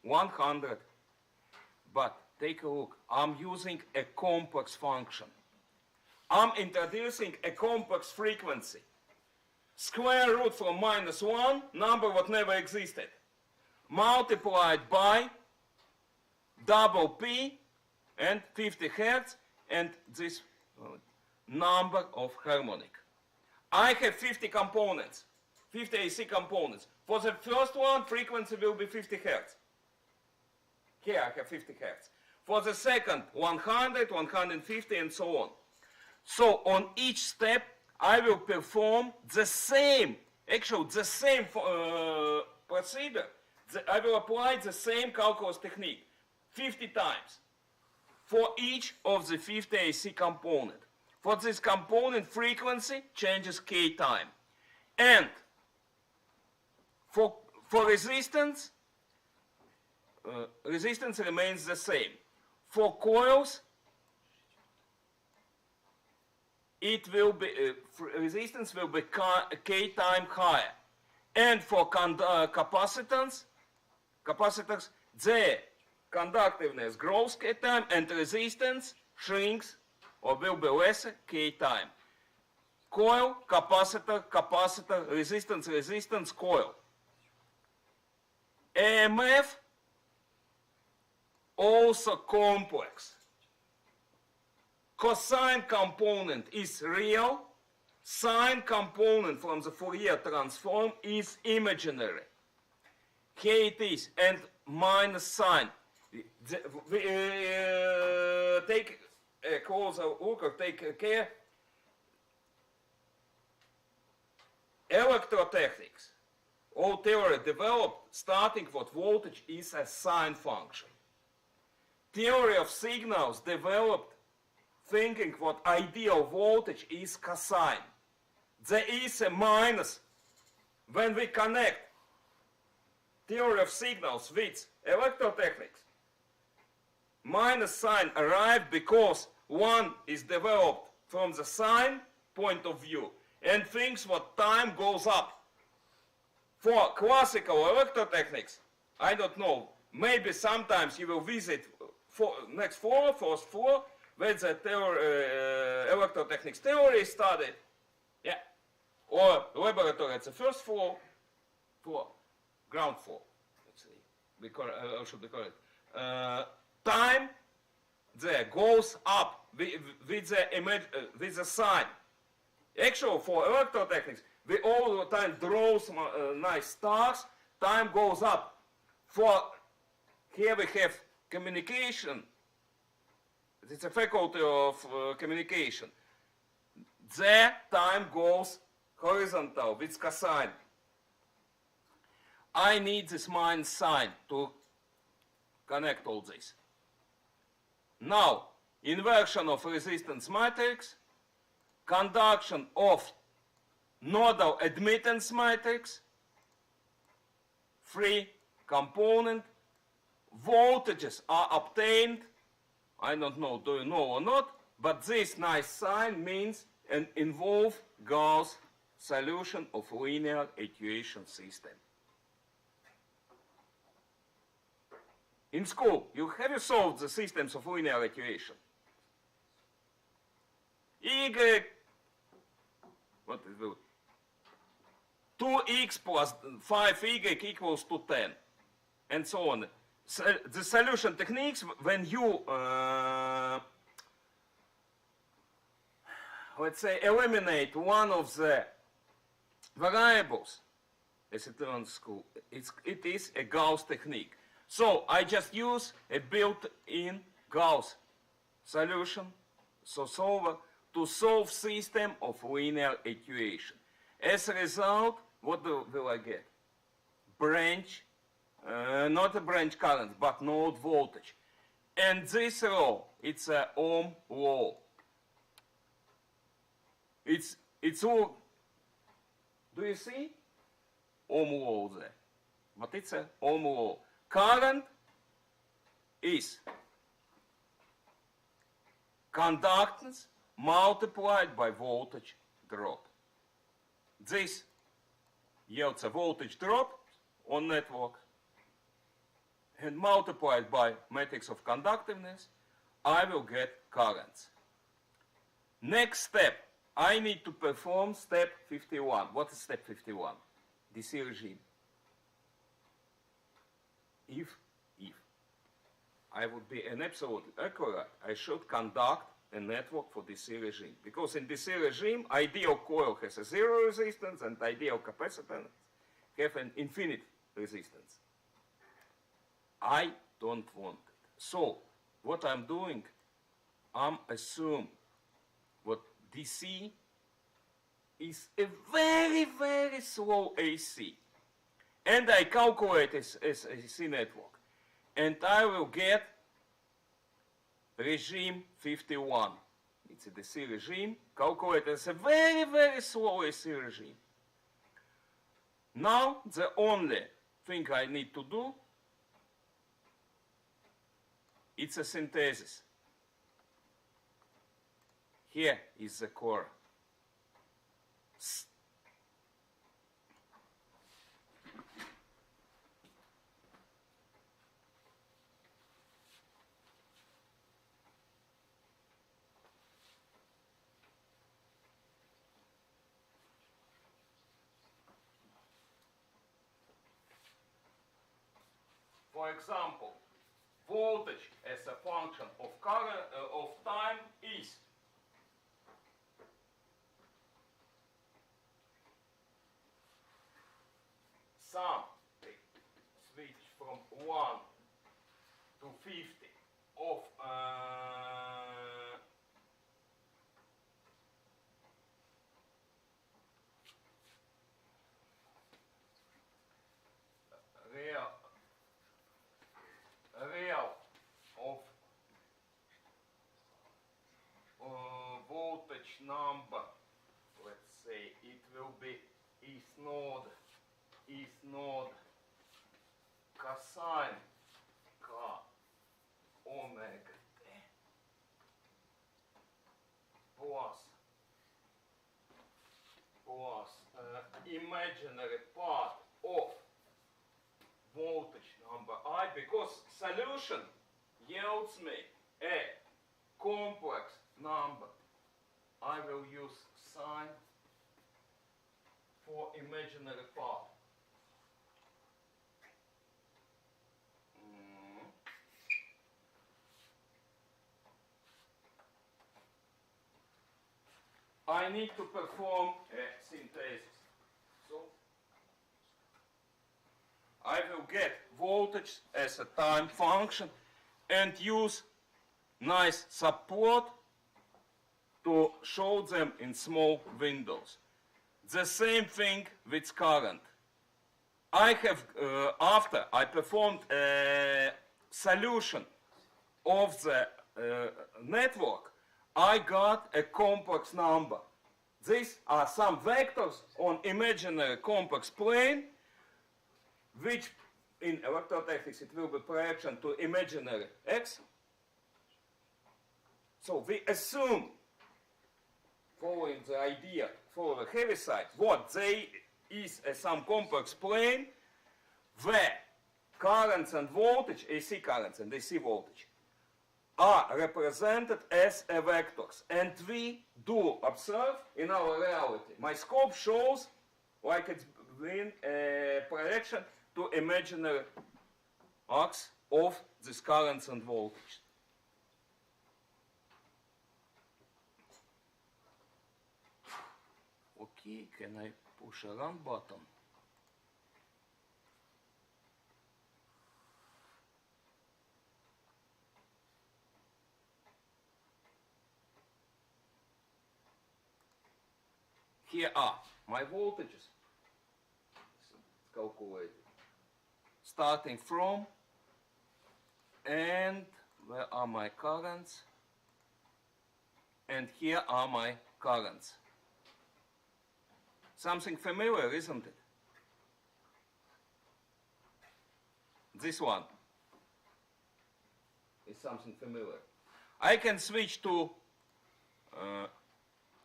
100. But take a look. I'm using a complex function. I'm introducing a complex frequency. Square root from -1, number what never existed, multiplied by double P and 50 Hertz and this number of harmonic. I have 50 components, 50 AC components. For the first one, frequency will be 50 Hertz. Here I have 50 Hertz. For the second, 100, 150 and so on. So on each step, I will perform the same, actually the same procedure. I will apply the same calculus technique 50 times for each of the 50 AC component. For this component, frequency changes k time. And for resistance, resistance remains the same. For coils, it will be resistance will be k time higher, and for capacitors, the conductiveness grows k time and resistance shrinks or will be lesser k time. Coil, capacitor, capacitor, resistance, resistance, coil. EMF also complex. Cosine component is real. Sine component from the Fourier transform is imaginary. Here it is, and minus sine. Take a closer look or take care. Electrotechnics, all theory developed starting what voltage is a sine function. Theory of signals developed thinking what ideal voltage is cosine. There is a minus when we connect theory of signals with electrotechnics. Minus sign arrived because one is developed from the sine point of view and thinks what time goes up. For classical electrotechnics, I don't know, maybe sometimes you will visit next floor, first floor, where the electrotechnics theory is studied. Yeah. Or laboratory at the first floor, ground floor, let's say, should be correct. Time there goes up with the sign. Actually, for electrotechnics, we all the time draw some nice stars. Time goes up. For here we have communication. It's a faculty of communication. There time goes horizontal with cosine. I need this minus sign to connect all this. Now, inversion of resistance matrix, conduction of nodal admittance matrix, free component, voltages are obtained. I don't know, do you know or not, but this nice sign means an involved Gauss solution of linear equation system. In school, have you solved the systems of linear equation? Y, what is it? 2x plus 5y equals to 10, and so on. So the solution techniques, when you, let's say, eliminate one of the variables, as it learned in school, it is a Gauss technique. So I just use a built-in Gauss solution, solver, to solve system of linear equation. As a result, what will I get? Branch, not a branch current, but node voltage. And this law, it's a Ohm law. It's all, do you see? Ohm law there. But it's a Ohm law. Current is conductance multiplied by voltage drop. This yields a voltage drop on network, and multiplied by matrix of conductiveness, I will get currents. Next step, I need to perform step 51. What is step 51? DC regime. If I would be an absolutely accurate, I should conduct a network for DC regime. Because in DC regime, ideal coil has a zero resistance and ideal capacitance have an infinite resistance. I don't want it. So, what I'm doing, I'm assuming what DC is a very, very slow AC. And I calculate as AC network. And I will get regime 51. It's a DC regime, calculated as a very, very slow AC regime. Now, the only thing I need to do, it's a synthesis. Here is the core. for example, voltage as a function of current of time is sum, switch from 1 to 50 of real of voltage number, let's say it will be is node cosine k omega t plus imaginary part of voltage number I, because solution yields me a complex number. I will use sign for imaginary part. I need to perform a synthesis. So I will get voltage as a time function and use nice subplot to show them in small windows. The same thing with current. I have, after I performed a solution of the network, I got a complex number. These are some vectors on imaginary complex plane, which in electrotechnics it will be projection to imaginary x. So we assume, following the idea for the heavy side, what they is some complex plane where currents and voltage, AC currents and AC voltage, are represented as a vectors. And we do observe in our reality. My scope shows like it's been a projection to imaginary axis of these currents and voltage. Okay, can I push a run button? Here are my voltages, it's calculated, starting from, and where are my currents, and here are my currents. Something familiar, isn't it? This one is something familiar. I can switch to,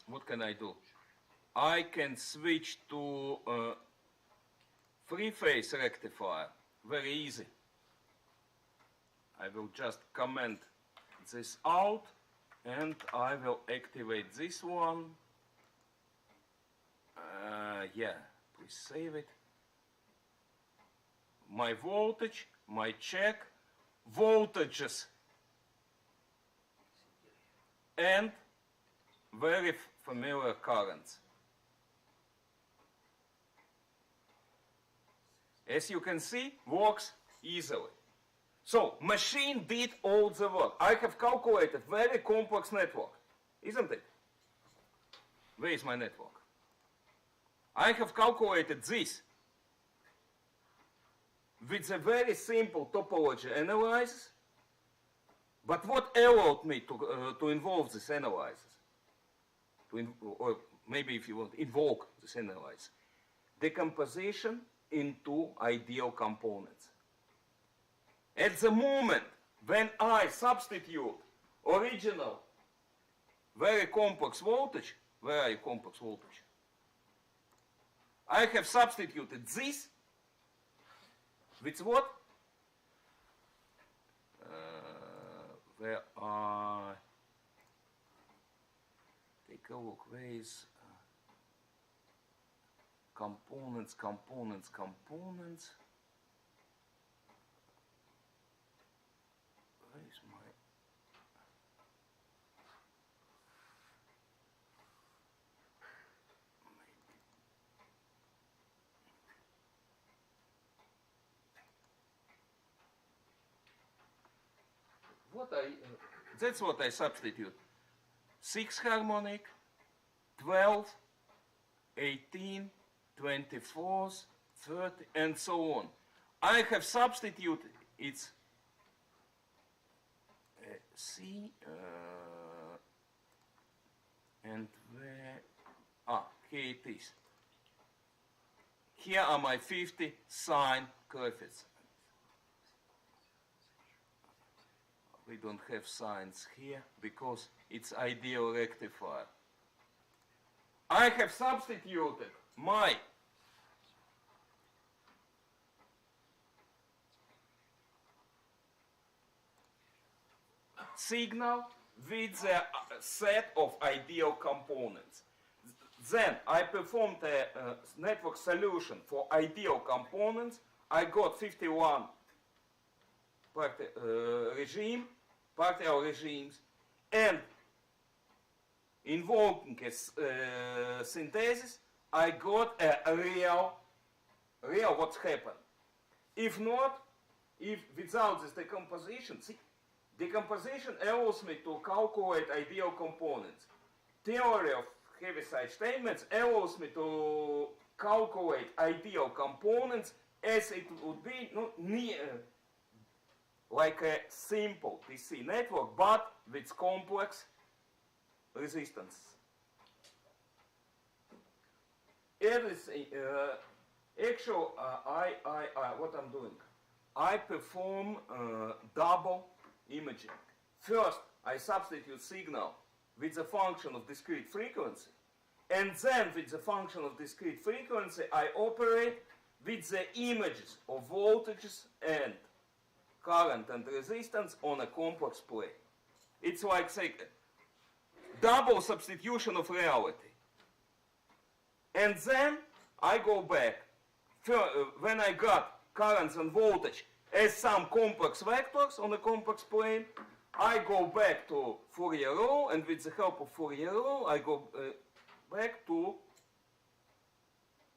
what can I do? I can switch to three-phase rectifier, very easy. I will just comment this out and I will activate this one. Yeah, please save it. My voltage, my check, voltages, and very familiar currents. As you can see, works easily. So, machine did all the work. I have calculated very complex network, isn't it? Where is my network? I have calculated this with a very simple topology analysis. But what allowed me to involve this analysis? Or maybe if you want, invoke this analysis. Decomposition into ideal components. At the moment when I substitute original very complex voltage, where are you complex voltage? I have substituted this with what? Where are, take a look, where is components. that's what I substitute. 6 harmonic, 12, 18, 24, 30, and so on. I have substituted it's C and where, here it is. Here are my 50 sine coefficients. We don't have signs here because it's ideal rectifier. I have substituted my signal with the set of ideal components. Then I performed a network solution for ideal components. I got 51 partial regimes, and invoking a synthesis, I got a real what's happened. If not, if without this decomposition, see, decomposition allows me to calculate ideal components. Theory of Heaviside statements allows me to calculate ideal components as it would be like a simple TC network, but with complex resistance. Everything, what I'm doing, I perform double imaging. First, I substitute signal with the function of discrete frequency, and then with the function of discrete frequency, I operate with the images of voltages and current and resistance on a complex plane. It's like, say, double substitution of reality. And then I go back. When I got currents and voltage as some complex vectors on a complex plane, I go back to Fourier rule, and with the help of Fourier rule, I go back to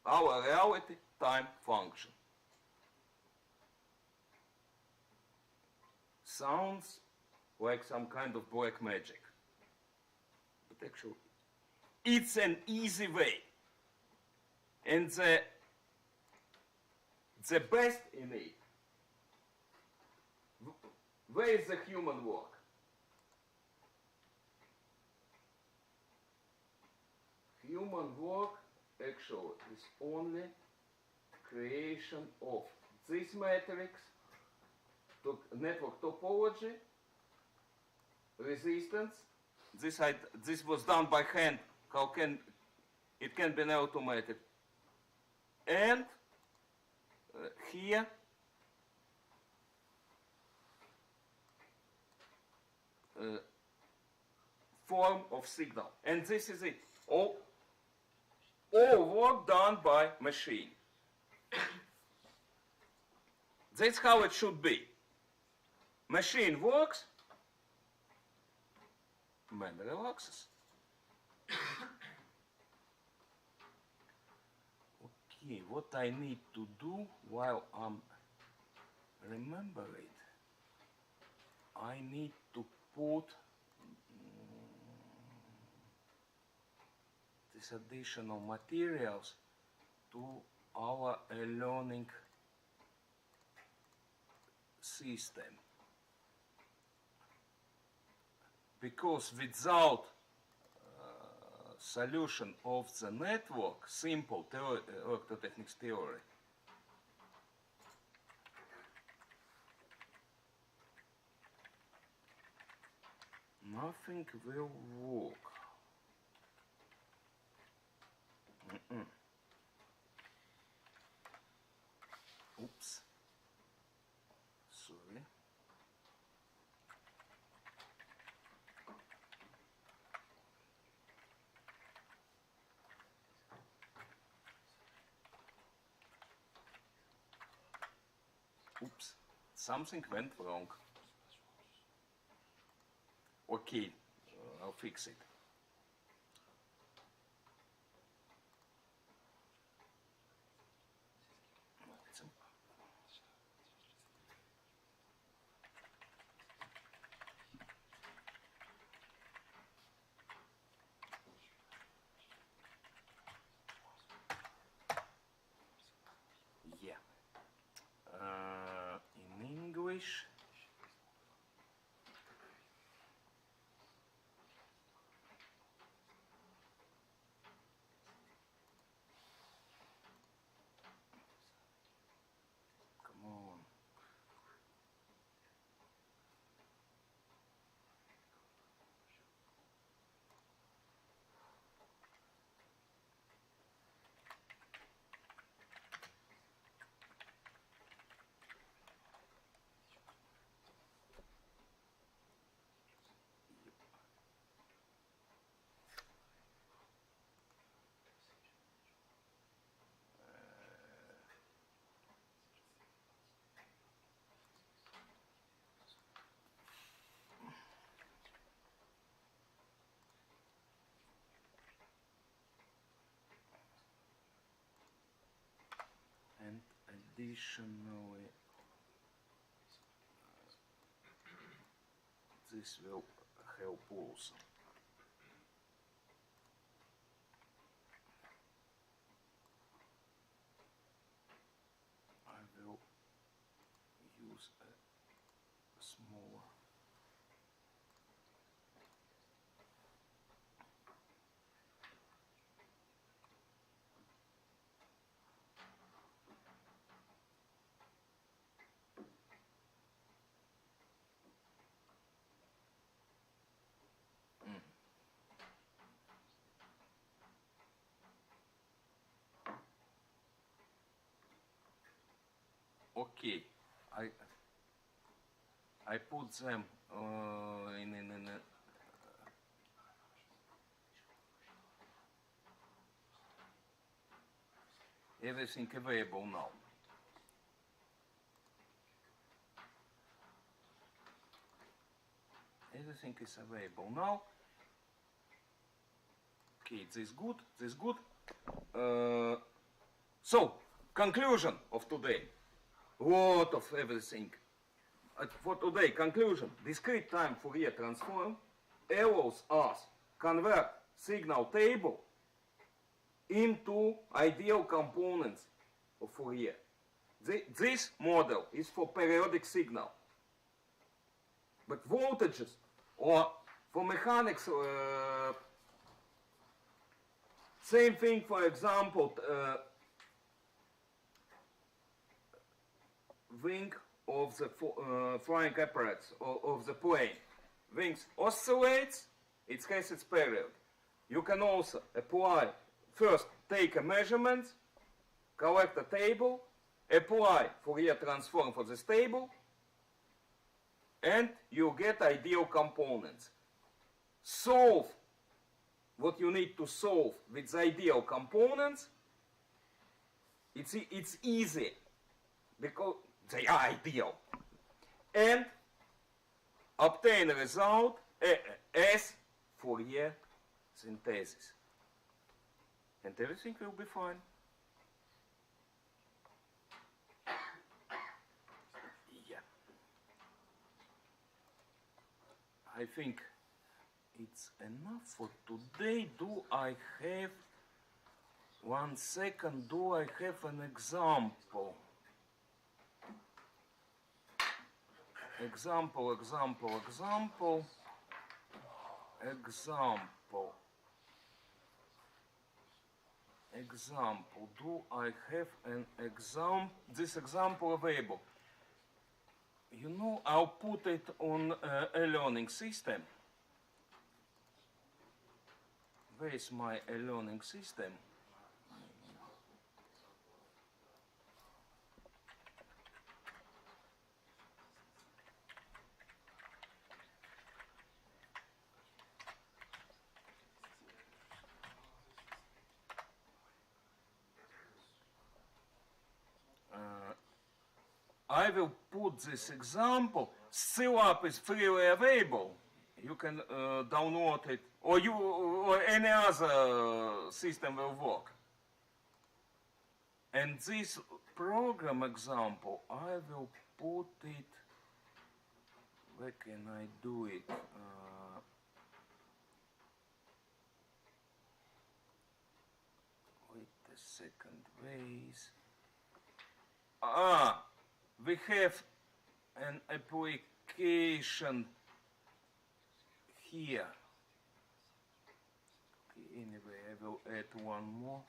our reality time function. Sounds like some kind of black magic, but actually it's an easy way, and the best in it. Where is the human work? Human work actually is only creation of this matrix, network topology, resistance. This was done by hand. How can it can be automated? And here form of signal, and this is it. All work done by machine. That's how it should be. Machine works, man relaxes. Okay, what I need to do while I'm remembering, I need to put these additional materials to our learning system, because without solution of the network, simple electrotechnics theory, nothing will work. Oops. Sorry. Oops. Something went wrong. Okay, I'll fix it. additionally, this will help also. I will use a smaller. Okay, I put them in everything available now. Everything is available now. Okay, this good, this good. So, conclusion of today. Lot of everything. For today, conclusion. Discrete time Fourier transform allows us convert signal table into ideal components of Fourier. This model is for periodic signal. But voltages, or for mechanics, same thing, for example, wing of the flying apparatus of the plane. Wings oscillates, it has its period. You can also apply, first take a measurement, collect a table, apply Fourier transform for this table, and you get ideal components. Solve what you need to solve with the ideal components. It's easy because they are ideal. And obtain a result as Fourier synthesis. And everything will be fine. Yeah. I think it's enough for today. Do I have 1 second? Do I have an example? Example. Do I have an this example available? You know, I'll put it on a learning system. Where is my learning system? I will put this example. Scilab is freely available. You can download it, or any other system will work. And this program example, I will put it. Where can I do it? Wait a second, ways. We have an application here. Okay, anyway, I will add one more.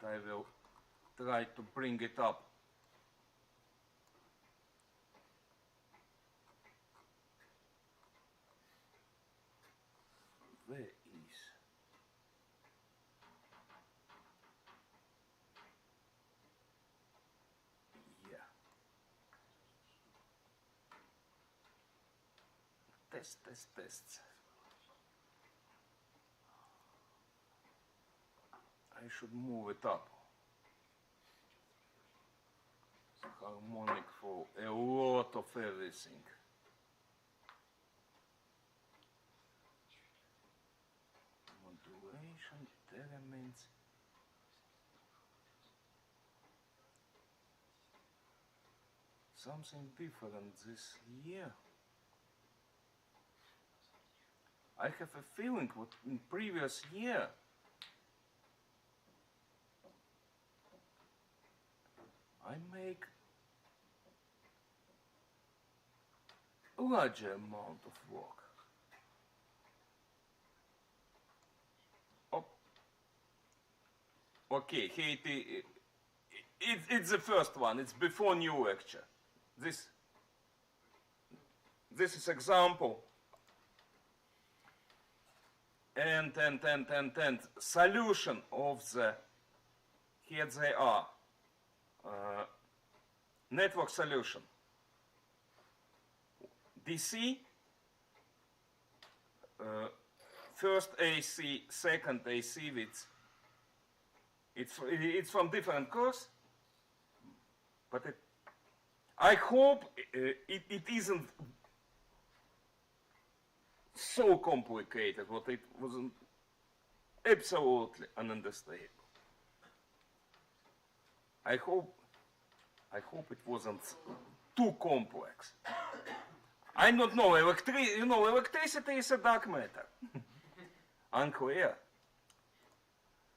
I will try to bring it up. Where is? Yeah. tests. I should move it up. Harmonic for a lot of everything. Modulation, elements. Something different this year. I have a feeling what in previous year I make a larger amount of work. Oh. Okay, here it's the first one. It's before new lecture. This is example. And solution of the, here they are, network solution. DC, first AC, second AC with, it's from different course, but I hope it isn't so complicated, but it wasn't absolutely ununderstandable. I hope it wasn't too complex. I don't know, electricity is a dark matter. Unclear.